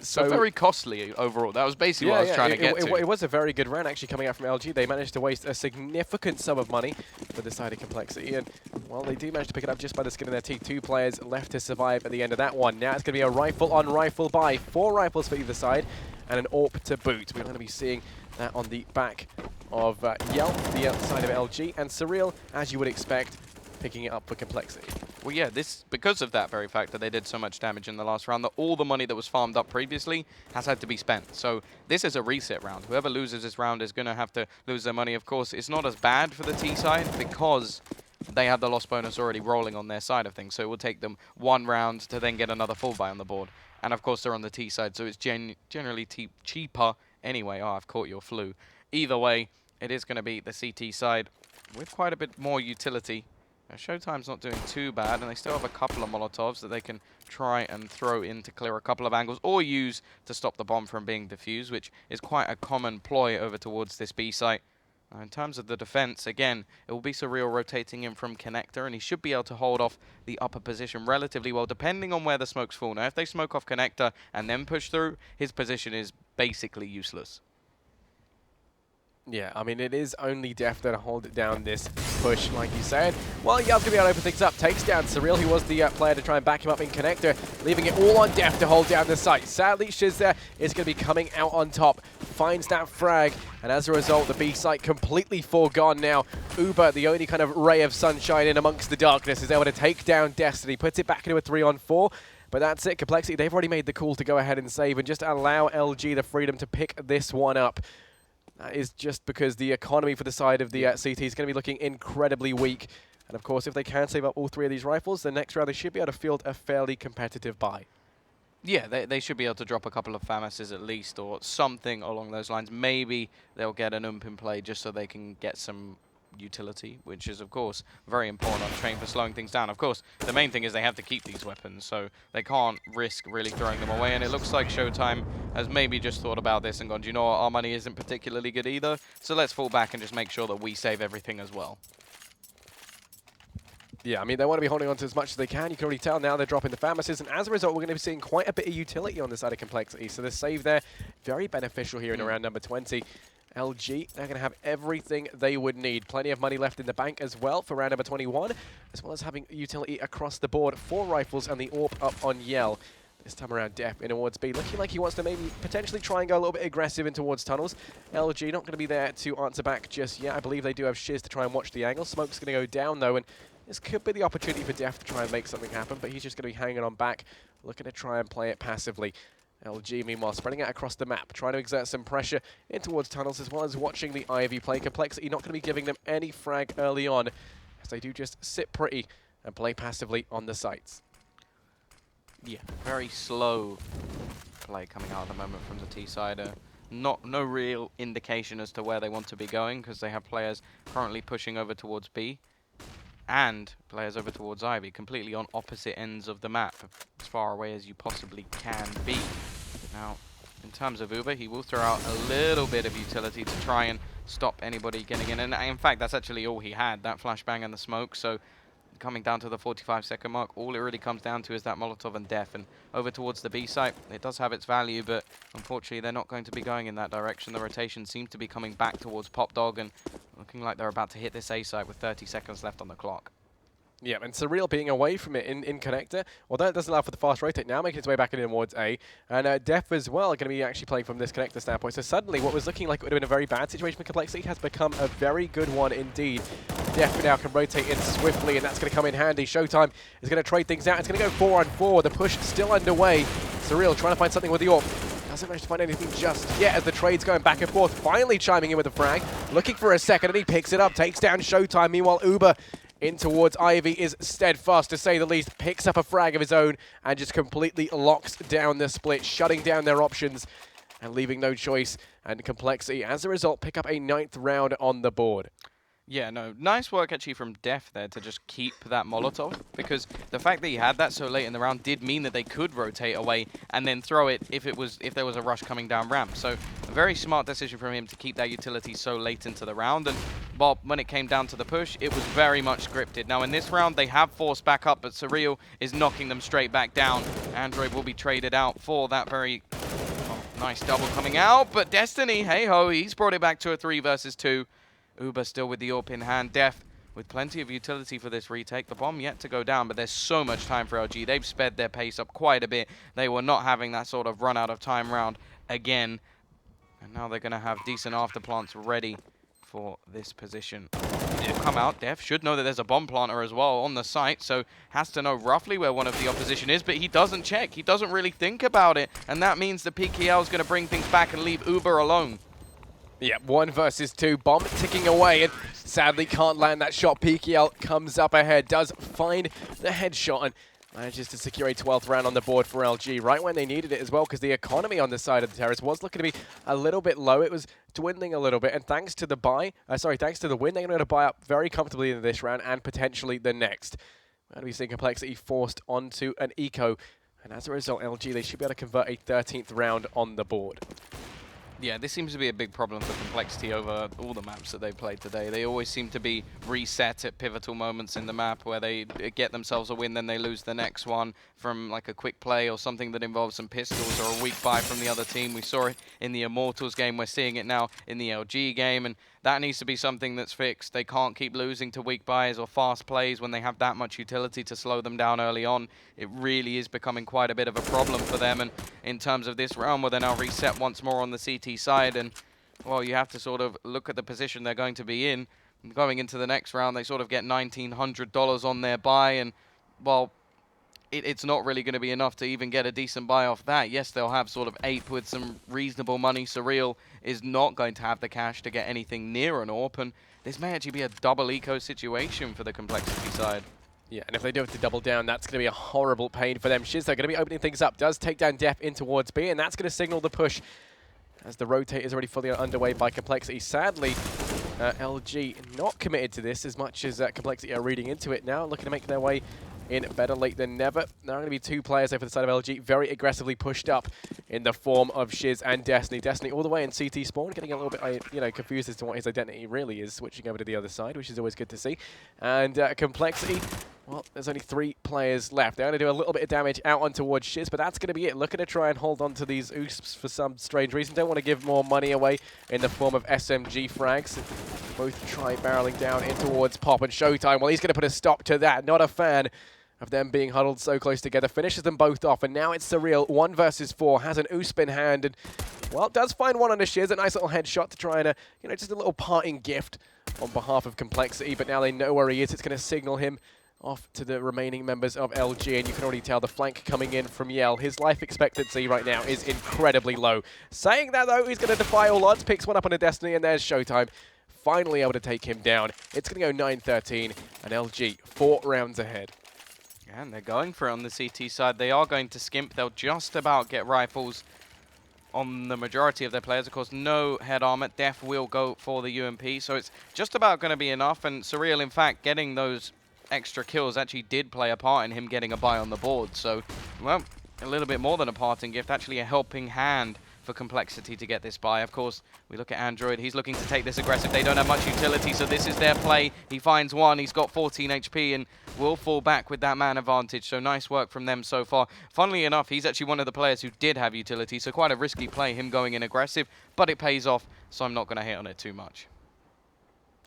So very costly overall. That was basically what I was trying to get to. It was a very good round actually coming out from LG. They managed to waste a significant sum of money for the side of Complexity. And, well, they do manage to pick it up just by the skin of their teeth. 2 players left to survive at the end of that one. Now it's going to be a rifle-on-rifle buy. 4 rifles for either side and an AWP to boot. We're going to be seeing that on the back of Yell, the side of LG. And Surreal, as you would expect, picking it up for Complexity. Well, yeah, because of that very fact that they did so much damage in the last round, that all the money that was farmed up previously has had to be spent. So this is a reset round. Whoever loses this round is going to have to lose their money. Of course, it's not as bad for the T side because they have the loss bonus already rolling on their side of things. So it will take them 1 round to then get another full buy on the board. And of course, they're on the T side, so it's generally cheaper anyway. Oh, I've caught your flu. Either way, it is going to be the CT side with quite a bit more utility. SHOOWTiME's not doing too bad, and they still have a couple of Molotovs that they can try and throw in to clear a couple of angles or use to stop the bomb from being defused, which is quite a common ploy over towards this B site. In terms of the defense, again, it will be Surreal rotating in from Connector, and he should be able to hold off the upper position relatively well, depending on where the smokes fall. Now, if they smoke off Connector and then push through, his position is basically useless. Yeah, I mean, it is only dephh that'll hold it down this push, like you said. Well, Yell's going to be able to open things up. Takes down Surreal. He was the player to try and back him up in Connector, leaving it all on dephh to hold down the site. Sadly, Shiz there is going to be coming out on top. Finds that frag, and as a result, the B site completely foregone now. Uber, the only kind of ray of sunshine in amongst the darkness, is able to take down Destiny, puts it back into a 3-on-4. But that's it. Complexity, they've already made the call to go ahead and save and just allow LG the freedom to pick this one up. That is just because the economy for the side of the CT is going to be looking incredibly weak. And of course, if they can save up all 3 of these rifles, the next round they should be able to field a fairly competitive buy. Yeah, they should be able to drop a couple of FAMASs at least, or something along those lines. Maybe they'll get an in play just so they can get some utility, which is, of course, very important on train for slowing things down. Of course, the main thing is they have to keep these weapons, so they can't risk really throwing them away. And it looks like SHOOWTiME has maybe just thought about this and gone, do you know what, our money isn't particularly good either, so let's fall back and just make sure that we save everything as well. Yeah, I mean, they want to be holding on to as much as they can. You can already tell now they're dropping the FAMASs, and as a result, we're going to be seeing quite a bit of utility on the side of Complexity. So the save there, very beneficial here in around number 20. LG, they're going to have everything they would need. Plenty of money left in the bank as well for round number 21, as well as having utility across the board. 4 rifles and the AWP up on Yell. This time around, dephh in towards B, looking like he wants to maybe potentially try and go a little bit aggressive in towards tunnels. LG not going to be there to answer back just yet. I believe they do have Shiz to try and watch the angle. Smoke's going to go down though, and this could be the opportunity for dephh to try and make something happen, but he's just going to be hanging on back, looking to try and play it passively. LG, meanwhile, spreading out across the map, trying to exert some pressure in towards tunnels, as well as watching the Ivy play. Complexity not going to be giving them any frag early on, as they do just sit pretty and play passively on the sites. Yeah, very slow play coming out at the moment from the T side. No real indication as to where they want to be going, because they have players currently pushing over towards B and players over towards Ivy, completely on opposite ends of the map, as far away as you possibly can be. Now, in terms of Uber, he will throw out a little bit of utility to try and stop anybody getting in. And in fact, that's actually all he had, that flashbang and the smoke. So coming down to the 45-second mark, all it really comes down to is that Molotov and dephh. And over towards the B site, it does have its value, but unfortunately they're not going to be going in that direction. The rotation seems to be coming back towards Pop Dog, and looking like they're about to hit this A site with 30 seconds left on the clock. Yeah, and Surreal being away from it in connector, although it doesn't allow for the fast rotate, now making its way back in towards A. And dephh as well are going to be actually playing from this connector standpoint. So suddenly what was looking like it would have been a very bad situation for Complexity has become a very good one indeed. dephh now can rotate in swiftly, and that's going to come in handy. SHOOWTiME is going to trade things out. It's going to go 4-on-4. The push still underway. Surreal trying to find something with the AWP. Doesn't manage to find anything just yet as the trade's going back and forth. Finally chiming in with a frag. Looking for a second, and he picks it up. Takes down SHOOWTiME. Meanwhile, Uber in towards Ivy is steadfast, to say the least. Picks up a frag of his own and just completely locks down the split, shutting down their options and leaving no choice. And Complexity, as a result, pick up a 9th round on the board. Yeah, no, nice work actually from dephh there to just keep that Molotov, because the fact that he had that so late in the round did mean that they could rotate away and then throw it if there was a rush coming down ramp. So a very smart decision from him to keep that utility so late into the round. And Bob, when it came down to the push, it was very much scripted. Now in this round they have forced back up, but Surreal is knocking them straight back down. Android will be traded out for that very nice double coming out, but Destiny, hey ho, he's brought it back to a 3 versus 2. Uber still with the AWP in hand. dephh with plenty of utility for this retake. The bomb yet to go down, but there's so much time for LG. They've sped their pace up quite a bit. They were not having that sort of run out of time round again. And now they're going to have decent afterplants ready for this position. It'll come out. dephh should know that there's a bomb planter as well on the site, so has to know roughly where one of the opposition is, but he doesn't check. He doesn't really think about it, and that means the PKL is going to bring things back and leave Uber alone. Yeah, 1 versus 2. Bomb ticking away, and sadly can't land that shot. PKL comes up ahead, does find the headshot, and manages to secure a 12th round on the board for LG, right when they needed it as well, because the economy on the side of the terrace was looking to be a little bit low. It was dwindling a little bit, and thanks to the thanks to the win, they're going to be able to buy up very comfortably in this round and potentially the next. We're going to be seeing Complexity forced onto an eco, and as a result, LG, they should be able to convert a 13th round on the board. Yeah, this seems to be a big problem for Complexity over all the maps that they've played today. They always seem to be reset at pivotal moments in the map where they get themselves a win, then they lose the next one from like a quick play or something that involves some pistols or a weak buy from the other team. We saw it in the Immortals game. We're seeing it now in the LG game, and that needs to be something that's fixed. They can't keep losing to weak buys or fast plays when they have that much utility to slow them down early on. It really is becoming quite a bit of a problem for them. And in terms of this round, where they're now reset once more on the CT side, and well, you have to sort of look at the position they're going to be in. Going into the next round, they sort of get $1,900 on their buy, and well, it's not really going to be enough to even get a decent buy off that. Yes, they'll have sort of APE with some reasonable money. Surreal is not going to have the cash to get anything near an AWP, and this may actually be a double eco situation for the Complexity side. Yeah, and if they do have to double down, that's going to be a horrible pain for them. Shiz, they're going to be opening things up. Does take down dephh in towards B, and that's going to signal the push as the rotate is already fully underway by Complexity. Sadly, LG not committed to this as much as Complexity are reading into it now, looking to make their way in better late than never. There are going to be 2 players over the side of LG, very aggressively pushed up in the form of Shiz and Destiny. Destiny all the way in CT spawn, getting a little bit confused as to what his identity really is, switching over to the other side, which is always good to see. And Complexity, well, there's only 3 players left. They're going to do a little bit of damage out on towards Shiz, but that's going to be it. Looking to try and hold on to these oosps for some strange reason. Don't want to give more money away in the form of SMG frags. Both try barreling down in towards Pop, and SHOOWTiME, well, he's going to put a stop to that. Not a fan of them being huddled so close together, finishes them both off, and now it's Surreal, 1 versus 4, has an USP in hand, and, well, does find one on the Shiz, a nice little headshot to try and, just a little parting gift on behalf of Complexity, but now they know where he is. It's going to signal him off to the remaining members of LG, and you can already tell the flank coming in from Yell. His life expectancy right now is incredibly low. Saying that, though, he's going to defy all odds, picks one up on a Destiny, and there's SHOOWTiME. Finally able to take him down. It's going to go 9-13, and LG 4 rounds ahead. Yeah, and they're going for it on the CT side. They are going to skimp. They'll just about get rifles on the majority of their players. Of course, no head armor. dephh will go for the UMP, so it's just about going to be enough. And Surreal, in fact, getting those extra kills actually did play a part in him getting a buy on the board. So, well, a little bit more than a parting gift, actually a helping hand for Complexity to get this buy. Of course, we look at Android. He's looking to take this aggressive. They don't have much utility, so this is their play. He finds one. He's got 14 HP and will fall back with that man advantage. So nice work from them so far. Funnily enough, he's actually one of the players who did have utility, so quite a risky play, him going in aggressive, but it pays off, so I'm not going to hit on it too much.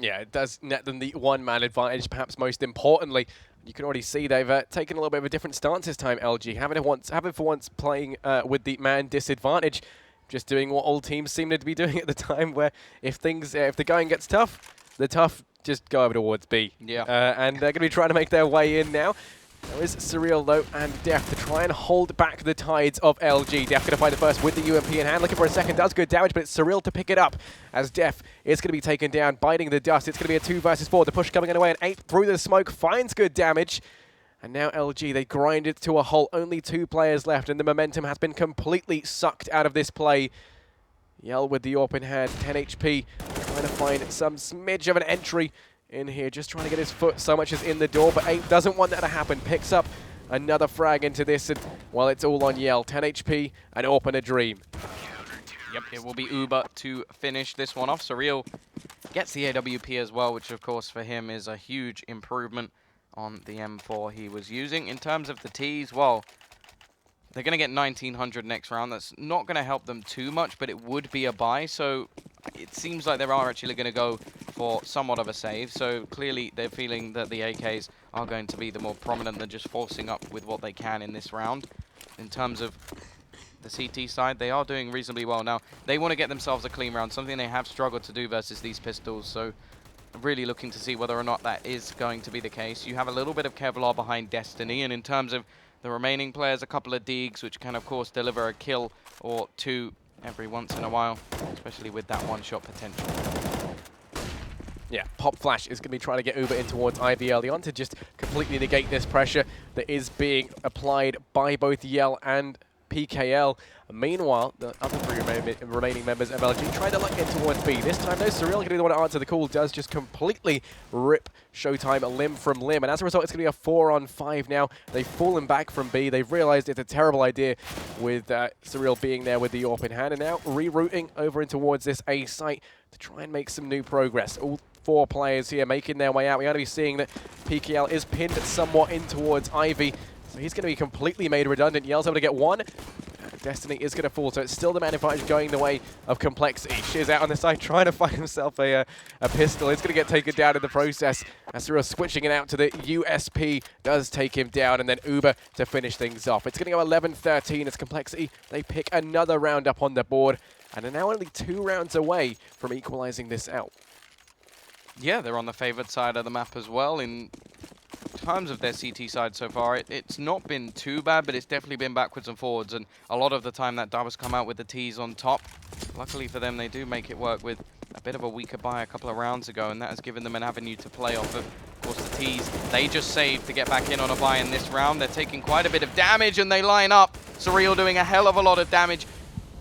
Yeah, it does net them the one-man advantage, perhaps most importantly. You can already see they've taken a little bit of a different stance this time, LG. Having for once playing with the man disadvantage, just doing what all teams seem to be doing at the time, where if the going gets tough, the tough just go over towards B. Yeah. And they're going to be trying to make their way in now. There is Surreal, though, and dephh to try and hold back the tides of LG. dephh going to find the first with the UMP in hand, looking for a second, does good damage, but it's Surreal to pick it up, as dephh is going to be taken down, biting the dust. It's going to be a 2 versus 4, the push coming away, and APE through the smoke finds good damage. And now LG, they grind it to a halt, only 2 players left, and the momentum has been completely sucked out of this play. Yell with the AWP in hand, 10 HP, trying to find some smidge of an entry in here, just trying to get his foot so much as in the door, but APE doesn't want that to happen. Picks up another frag into this, and, well, it's all on Yell. 10 HP, an AWP and a dream. Yep, it will be Uber to finish this one off. Surreal gets the AWP as well, which, of course, for him is a huge improvement on the M4 he was using. In terms of the Ts, well, they're going to get 1900 next round. That's not going to help them too much, but it would be a buy. So it seems like they are actually going to go for somewhat of a save. So clearly they're feeling that the AKs are going to be the more prominent than just forcing up with what they can in this round. In terms of the CT side, they are doing reasonably well now. They want to get themselves a clean round, something they have struggled to do versus these pistols. So really looking to see whether or not that is going to be the case. You have a little bit of Kevlar behind Destiny, and in terms of the remaining players, a couple of Deegs, which can, of course, deliver a kill or 2 every once in a while, especially with that one-shot potential. Yeah, Pop Flash is going to be trying to get Uber in towards Ivy early on to just completely negate this pressure that is being applied by both Yell and PKL. Meanwhile, the other 3 remaining members of LG try to look in towards B. This time, though, Surreal going to be the one to answer the call, does just completely rip SHOOWTiME limb from limb. And as a result, it's going to be a 4-on-5 now. They've fallen back from B. They've realized it's a terrible idea with Surreal being there with the AWP in hand. And now rerouting over in towards this A site to try and make some new progress. All 4 players here making their way out. We're going to be seeing that PKL is pinned somewhat in towards Ivy. So he's going to be completely made redundant. Yell's able to get 1. Destiny is going to fall, so it's still the man advantage going the way of Complexity. Shiz out on the side, trying to find himself a pistol. It's going to get taken down in the process. As Surreal switching it out to the USP, does take him down, and then Uber to finish things off. It's going to go 11-13 as Complexity, they pick another round up on the board, and are now only 2 rounds away from equalizing this out. Yeah, they're on the favored side of the map as well. In terms of their CT side so far, it's not been too bad, but it's definitely been backwards and forwards, and a lot of the time that does come out with the Ts on top. Luckily for them, they do make it work with a bit of a weaker buy a couple of rounds ago, and that has given them an avenue to play off of. Of course, the Ts, they just saved to get back in on a buy in this round. They're taking quite a bit of damage, and they line up. Surreal doing a hell of a lot of damage,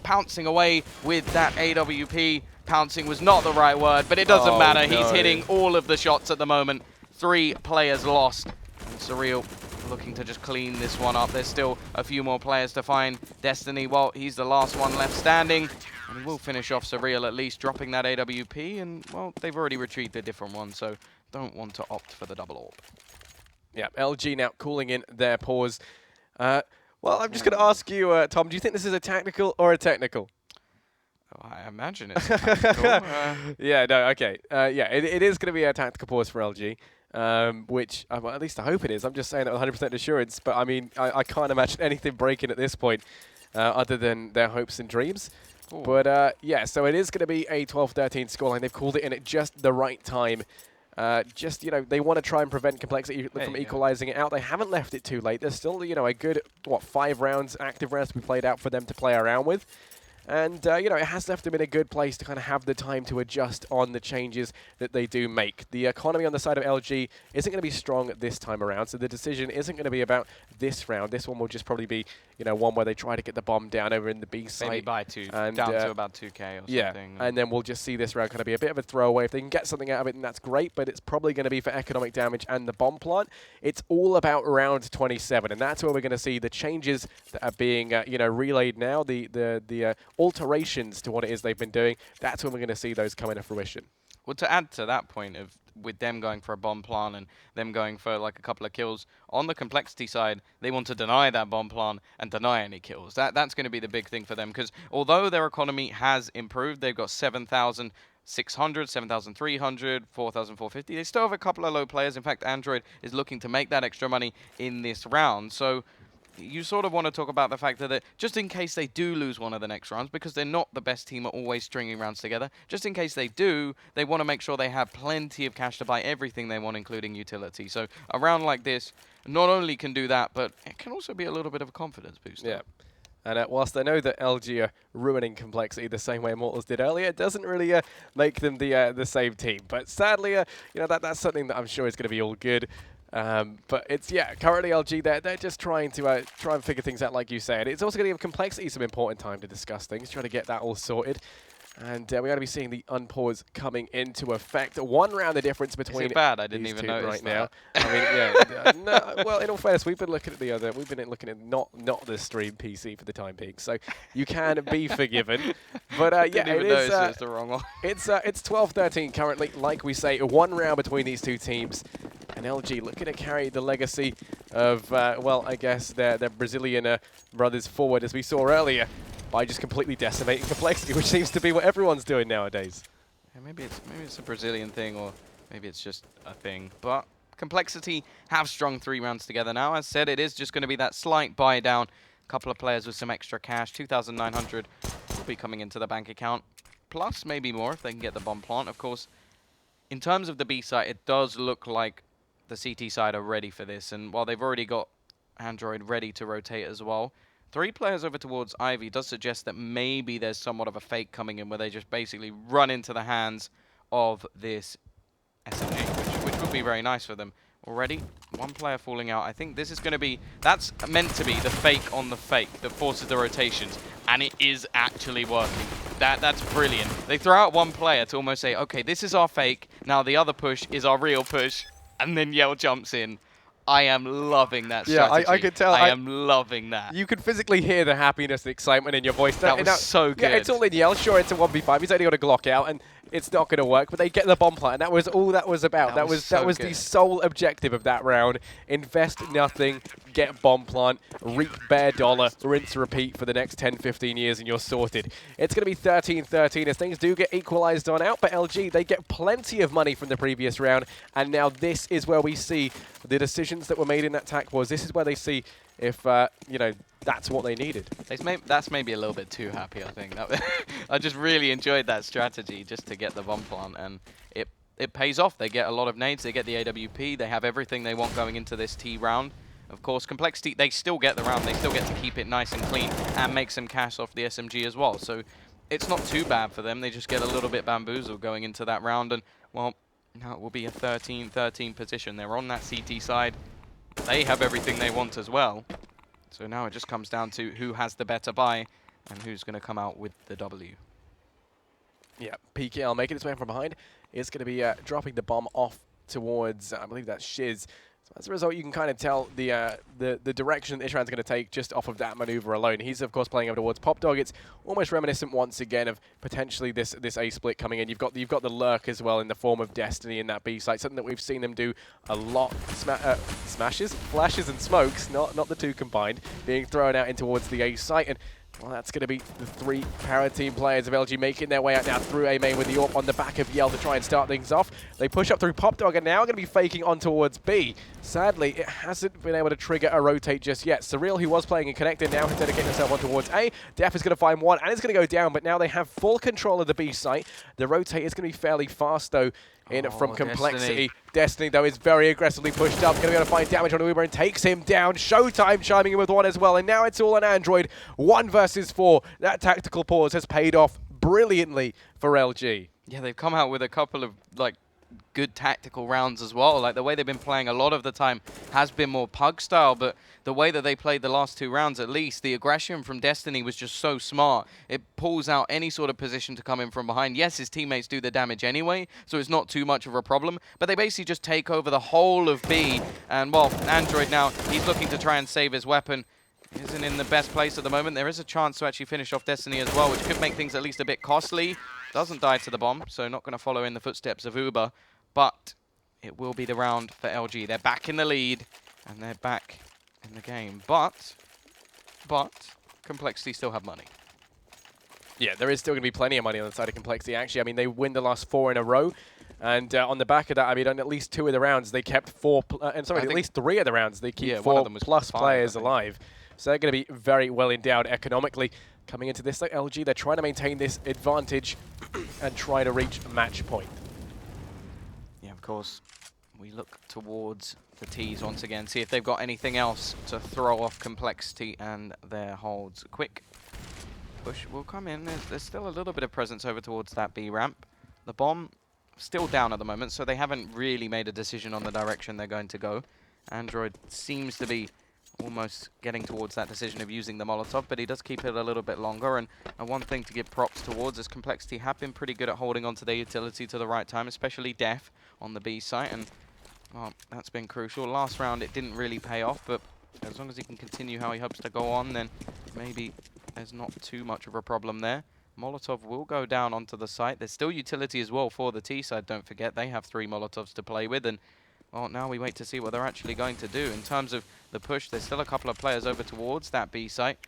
pouncing away with that AWP. Pouncing was not the right word, but it doesn't matter. No. He's hitting all of the shots at the moment. 3 players lost. And Surreal looking to just clean this one up. There's still a few more players to find. Destiny, well, he's the last one left standing. And he will finish off Surreal at least, dropping that AWP. And, well, they've already retrieved a different one, so don't want to opt for the double AWP. Yeah, LG now calling in their pause. Well, I'm just going to ask you, Tom, do you think this is a tactical or a technical? Oh, I imagine it's tactical. Yeah, no, okay. Yeah, it is going to be a tactical pause for LG. which well, at least I hope it is. I'm just saying that with 100% assurance, but I mean, I can't imagine anything breaking at this point other than their hopes and dreams. Ooh. But yeah, so it is going to be a 12-13 scoreline. They've called it in at just the right time. Just, you know, they want to try and prevent complexity from equalizing it out. They haven't left it too late. There's still, you know, a good, 5 rounds, active rounds to be played out for them to play around with. And, you know, it has left them in a good place to kind of have the time to adjust on the changes that they do make. The economy on the side of LG isn't going to be strong this time around, so the decision isn't going to be about this round. This one will just probably be, you know, one where they try to get the bomb down over in the B site. Maybe by 2, and, down to about 2K or something. And then we'll just see this round kind of be a bit of a throwaway. If they can get something out of it, then that's great, but it's probably going to be for economic damage and the bomb plant. It's all about round 27, and that's where we're going to see the changes that are being, you know, relayed now, the alterations to what it is they've been doing. That's when we're going to see those come into fruition. Well, to add to that point of with them going for a bomb plant and them going for like a couple of kills, on the complexity side, they want to deny that bomb plant and deny any kills. That's going to be the big thing for them, because although their economy has improved, they've got 7,600, 7,300, 4,450. They still have a couple of low players. In fact, Android is looking to make that extra money in this round. So you sort of want to talk about the fact that just in case they do lose one of the next rounds, because they're not the best team at always stringing rounds together, just in case they do, they want to make sure they have plenty of cash to buy everything they want, including utility. So a round like this not only can do that, but it can also be a little bit of a confidence booster. Yeah. And whilst I know that LG are ruining complexity the same way Immortals did earlier, it doesn't really make them the same team. But sadly, you know, that's something that I'm sure is going to be all good. But it's, yeah, currently LG, they're just trying to try and figure things out, like you said. It's also going to give complexity some important time to discuss things, trying to get that all sorted. And we're going to be seeing the unpause coming into effect. 1 round the difference between. Is it bad? I didn't even notice right that. now. I mean, yeah. No, well, in all fairness, we've been looking at the other. We've been looking at not the stream PC for the time being, so you can be forgiven. But yeah, it is. It's the wrong one. It's 12-13 currently. Like we say, 1 round between these two teams. And LG looking to carry the legacy of, well, I guess their Brazilian brothers forward, as we saw earlier, by just completely decimating complexity, which seems to be what everyone's doing nowadays. Yeah, maybe it's a Brazilian thing, or maybe it's just a thing. But complexity have strung 3 rounds together now. As said, it is just going to be that slight buy down. A couple of players with some extra cash, 2,900 will be coming into the bank account, plus maybe more if they can get the bomb plant. Of course, in terms of the B side, it does look like the CT side are ready for this, and while they've already got Android ready to rotate as well, 3 players over towards Ivy does suggest that maybe there's somewhat of a fake coming in where they just basically run into the hands of this SMG, which would be very nice for them. Already, 1 player falling out. I think this is going to be, that's meant to be the fake on the fake that forces the rotations, and it is actually working. That's brilliant. They throw out 1 player to almost say, okay, this is our fake, now the other push is our real push, and then Yell jumps in. I am loving that strategy. Yeah, I could tell. I am loving that. You could physically hear the happiness, the excitement in your voice. That was so good. Yeah, it's all in Yell. Sure, it's a 1v5. He's only got a Glock out, and it's not going to work. But they get the bomb plant, and that was all that was about. That was the sole objective of that round. Invest nothing, get bomb plant, reap bare dollar, rinse, repeat for the next 10, 15 years, and you're sorted. It's going to be 13-13 as things do get equalized on out, but LG, they get plenty of money from the previous round, and now this is where we see the decisions that were made in that TAC wars. This is where they see if, you know, that's what they needed. That's maybe a little bit too happy, I think. I just really enjoyed that strategy just to get the bomb plant, and it pays off. They get a lot of nades, they get the AWP, they have everything they want going into this T round. Of course, complexity, they still get the round, they still get to keep it nice and clean and make some cash off the SMG as well. So it's not too bad for them. They just get a little bit bamboozled going into that round, and, well, now it will be a 13-13 position. They're on that CT side. They have everything they want as well. So now it just comes down to who has the better buy and who's going to come out with the W. Yeah, PKL making its way from behind. It's going to be dropping the bomb off towards, I believe that's Shiz. So as a result, you can kind of tell the direction that Ishran's going to take just off of that maneuver alone. He's, of course, playing over towards Pop Dog. It's almost reminiscent once again of potentially this A split coming in. You've got the lurk as well in the form of Destiny in that B site, something that we've seen them do a lot. Smashes, flashes, and smokes, not the 2 combined, being thrown out in towards the A site. And Well, that's going to be the 3 Para team players of LG making their way out now through A main with the AWP on the back of Yell to try and start things off. They push up through Pop Dog and now going to be faking on towards B. Sadly, it hasn't been able to trigger a rotate just yet. Surreal, who was playing in Connected, now has dedicated himself on towards A. dephh is going to find one and it's going to go down, but now they have full control of the B site. The rotate is going to be fairly fast, though, from Complexity. Destiny, though, is very aggressively pushed up. Going to be able to find damage on Uber and takes him down. SHOOWTiME chiming in with one as well. And now it's all on Android. 1 versus 4. That tactical pause has paid off brilliantly for LG. Yeah, they've come out with a couple of, like, good tactical rounds as well. Like, the way they've been playing a lot of the time has been more pug style, but the way that they played the last 2 rounds, at least, the aggression from Destiny was just so smart. It pulls out any sort of position to come in from behind. Yes, his teammates do the damage anyway, so it's not too much of a problem, but they basically just take over the whole of B, and, well, Android now, he's looking to try and save his weapon. Isn't in the best place at the moment. There is a chance to actually finish off Destiny as well, which could make things at least a bit costly. Doesn't die to the bomb, so not going to follow in the footsteps of Uber. But it will be the round for LG. They're back in the lead, and they're back in the game. But Complexity still have money. Yeah, there is still going to be plenty of money on the side of Complexity, actually. I mean, they win the last 4 in a row. And on the back of that, I mean, on at least 2 of the rounds, they kept at least 3 of the rounds, they keep 4 plus players alive. So they're going to be very well endowed economically. Coming into this, like LG, they're trying to maintain this advantage and try to reach a match point. Yeah, of course. We look towards the T's once again, see if they've got anything else to throw off Complexity and their holds. Quick push will come in. There's still a little bit of presence over towards that B ramp. The bomb still down at the moment, so they haven't really made a decision on the direction they're going to go. Android seems to be almost getting towards that decision of using the Molotov, but he does keep it a little bit longer. And one thing to give props towards is Complexity have been pretty good at holding onto their utility to the right time, especially dephh on the B site, and well, that's been crucial. Last round it didn't really pay off, but as long as he can continue how he hopes to go on, then maybe there's not too much of a problem there. Molotov will go down onto the site. There's still utility as well for the T side, don't forget. They have 3 Molotovs to play with, and well, now we wait to see what they're actually going to do. In terms of the push, there's still a couple of players over towards that B site.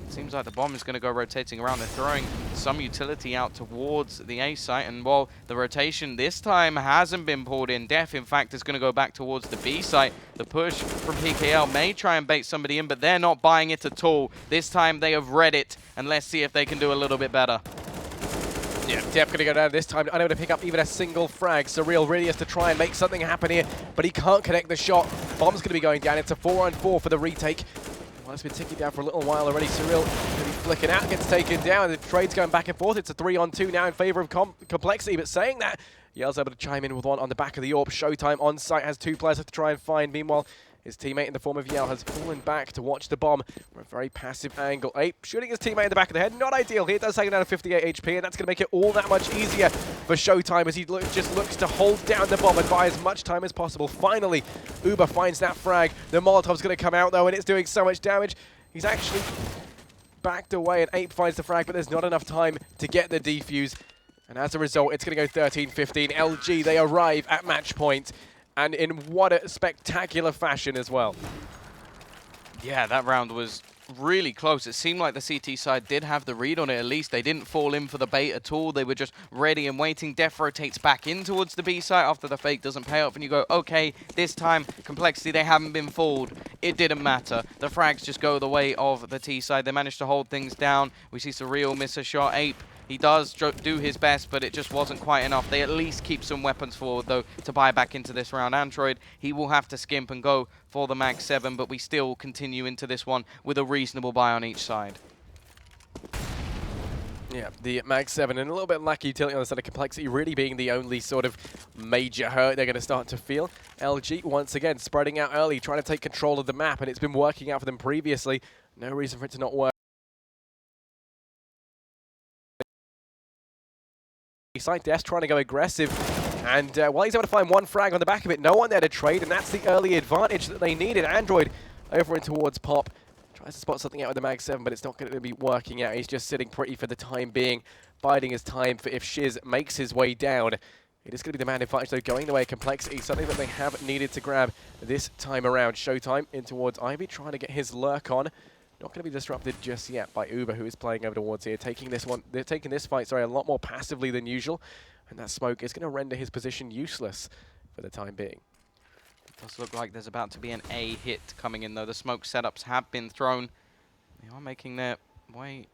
It seems like the bomb is going to go rotating around. They're throwing some utility out towards the A site, and while the rotation this time hasn't been pulled in, dephh, in fact, is going to go back towards the B site. The push from PKL may try and bait somebody in, but they're not buying it at all. This time they have read it, and let's see if they can do a little bit better. Yeah, dephh going to go down this time, unable to pick up even a single frag. Surreal really has to try and make something happen here, but he can't connect the shot. Bomb's going to be going down. It's a 4-on-4 for the retake. Well, it's been ticking down for a little while already. Surreal going to be flicking out, gets taken down. The trade's going back and forth. It's a 3-on-2 now in favor of Complexity, but saying that, Yell's able to chime in with one on the back of the AWP. SHOOWTiME on site has 2 players to try and find. Meanwhile, his teammate in the form of Yell has fallen back to watch the bomb from a very passive angle. Ape shooting his teammate in the back of the head. Not ideal here. It does take him down to 58 HP, and that's going to make it all that much easier for SHOOWTiME as he just looks to hold down the bomb and buy as much time as possible. Finally, Uber finds that frag. The Molotov's going to come out, though, and it's doing so much damage. He's actually backed away, and Ape finds the frag, but there's not enough time to get the defuse. And as a result, it's going to go 13-15. LG, they arrive at match point. And in what a spectacular fashion as well. Yeah, that round was really close. It seemed like the CT side did have the read on it at least. They didn't fall in for the bait at all. They were just ready and waiting. dephh rotates back in towards the B site after the fake doesn't pay off. And you go, okay, this time, Complexity, they haven't been fooled. It didn't matter. The frags just go the way of the T side. They managed to hold things down. We see Surreal miss a shot. Ape, he does do his best, but it just wasn't quite enough. They at least keep some weapons forward, though, to buy back into this round. Android, he will have to skimp and go for the Mag 7, but we still continue into this one with a reasonable buy on each side. Yeah, the Mag 7 and a little bit lack utility on the side of Complexity really being the only sort of major hurt they're going to start to feel. LG, once again, spreading out early, trying to take control of the map, and it's been working out for them previously. No reason for it to not work. Side dephh trying to go aggressive, and while he's able to find 1 frag on the back of it, no one there to trade, and that's the early advantage that they needed. Android over and towards Pop, tries to spot something out with the Mag 7, but it's not going to be working out. He's just sitting pretty for the time being, biding his time for if Shiz makes his way down. It is going to be the man advantage, though, going the way of Complexity, something that they have needed to grab this time around. SHOOWTiME in towards Ivy, trying to get his lurk on. not going to be disrupted just yet by Uber, who is playing over towards here, taking this fight, sorry, a lot more passively than usual, and that smoke is going to render his position useless for the time being. It does look like there's about to be an A hit coming in, though. The smoke setups have been thrown. They are making their way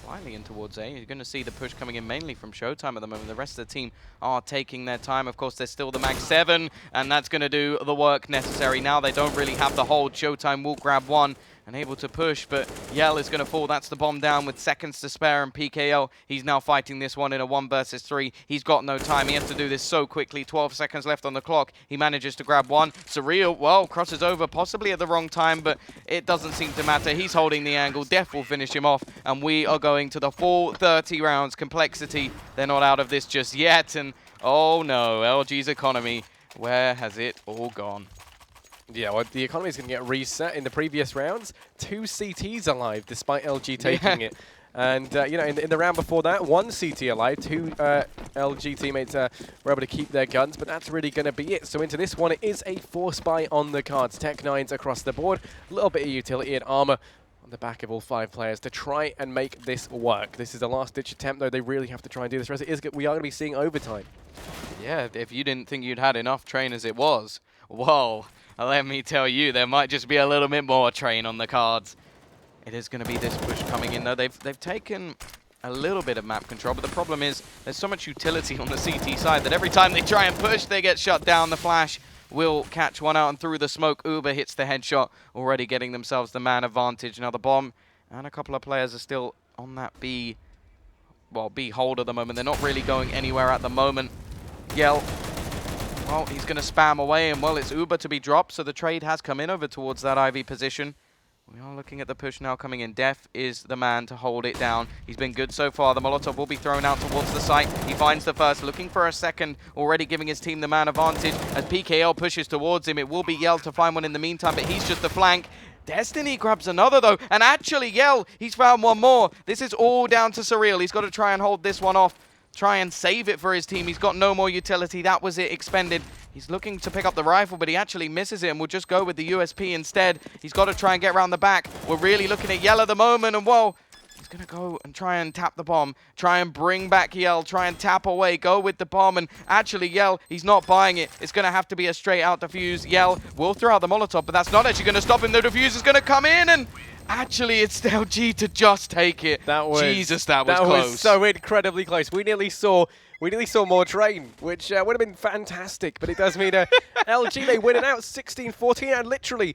slightly in towards A. You're going to see the push coming in mainly from SHOOWTiME at the moment. The rest of the team are taking their time. Of course, there's still the Mag 7, and that's going to do the work necessary. Now they don't really have the hold. SHOOWTiME will grab one and able to push, but Yell is going to fall. That's the bomb down with seconds to spare, and PKL, he's now fighting this one in a 1 versus 3. He's got no time. He has to do this so quickly. 12 seconds left on the clock. He manages to grab one. Surreal, well, crosses over possibly at the wrong time, but it doesn't seem to matter. He's holding the angle. dephh will finish him off, and we are going to the full 30 rounds. Complexity, they're not out of this just yet, and oh no, LG's economy, where has it all gone? Yeah, well, the economy is going to get reset. In the previous rounds, 2 CTs alive, despite LG taking it. And, you know, in the round before that, 1 CT alive, 2 LG teammates were able to keep their guns, but that's really going to be it. So into this one, it is a force buy on the cards. Tech 9s across the board, a little bit of utility and armor on the back of all 5 players to try and make this work. This is the last-ditch attempt, though. They really have to try and do this. We are going to be seeing overtime. Yeah, if you didn't think you'd had enough train as it was, whoa. Let me tell you, there might just be a little bit more train on the cards. It is going to be this push coming in, though. They've taken a little bit of map control, but the problem is there's so much utility on the CT side that every time they try and push, they get shut down. The flash will catch one out, and through the smoke, Uber hits the headshot, already getting themselves the man advantage. Now the bomb and a couple of players are still on that B hold at the moment. They're not really going anywhere at the moment. Yell. Well, he's going to spam away, and well, it's Uber to be dropped, so the trade has come in over towards that Ivy position. We are looking at the push now coming in. dephh is the man to hold it down. He's been good so far. The Molotov will be thrown out towards the site. He finds the first, looking for a second, already giving his team the man advantage. As PKL pushes towards him, it will be Yell to find one in the meantime, but he's just the flank. Destiny grabs another, though, and actually, Yell, he's found one more. This is all down to Surreal. He's got to try and hold this one off. Try and save it for his team. He's got no more utility. That was it, expended. He's looking to pick up the rifle, but he actually misses it and will just go with the USP instead. He's got to try and get around the back. We're really looking at Yell at the moment, and whoa, he's going to go and try and tap the bomb. Try and bring back Yell. Try and tap away. Go with the bomb, and actually Yell, he's not buying it. It's going to have to be a straight out defuse. Yell will throw out the Molotov, but that's not actually going to stop him. The defuse is going to come in, and actually, it's LG to just take it. Jesus, that was close. That was so incredibly close. We nearly saw more train, which would have been fantastic. But it does mean LG, they win it out 16-14, and literally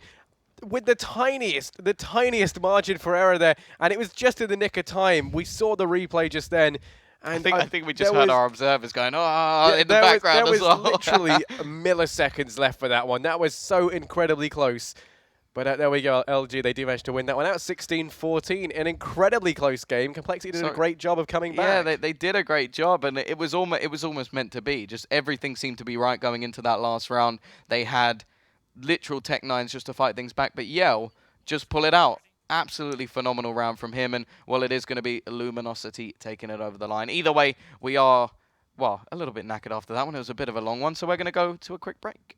with the tiniest margin for error there. And it was just in the nick of time. We saw the replay just then. And I think we just heard our observers going, oh, in the background as well. There was literally milliseconds left for that one. That was so incredibly close. But there we go, LG, they do manage to win that one out 16-14. An incredibly close game. Complexity did a great job of coming back. Yeah, they did a great job, and it was almost meant to be. Just everything seemed to be right going into that last round. They had literal Tech 9s just to fight things back, but Yell just pull it out. Absolutely phenomenal round from him, and well, it is going to be Luminosity taking it over the line. Either way, we are, well, a little bit knackered after that one. It was a bit of a long one, so we're going to go to a quick break.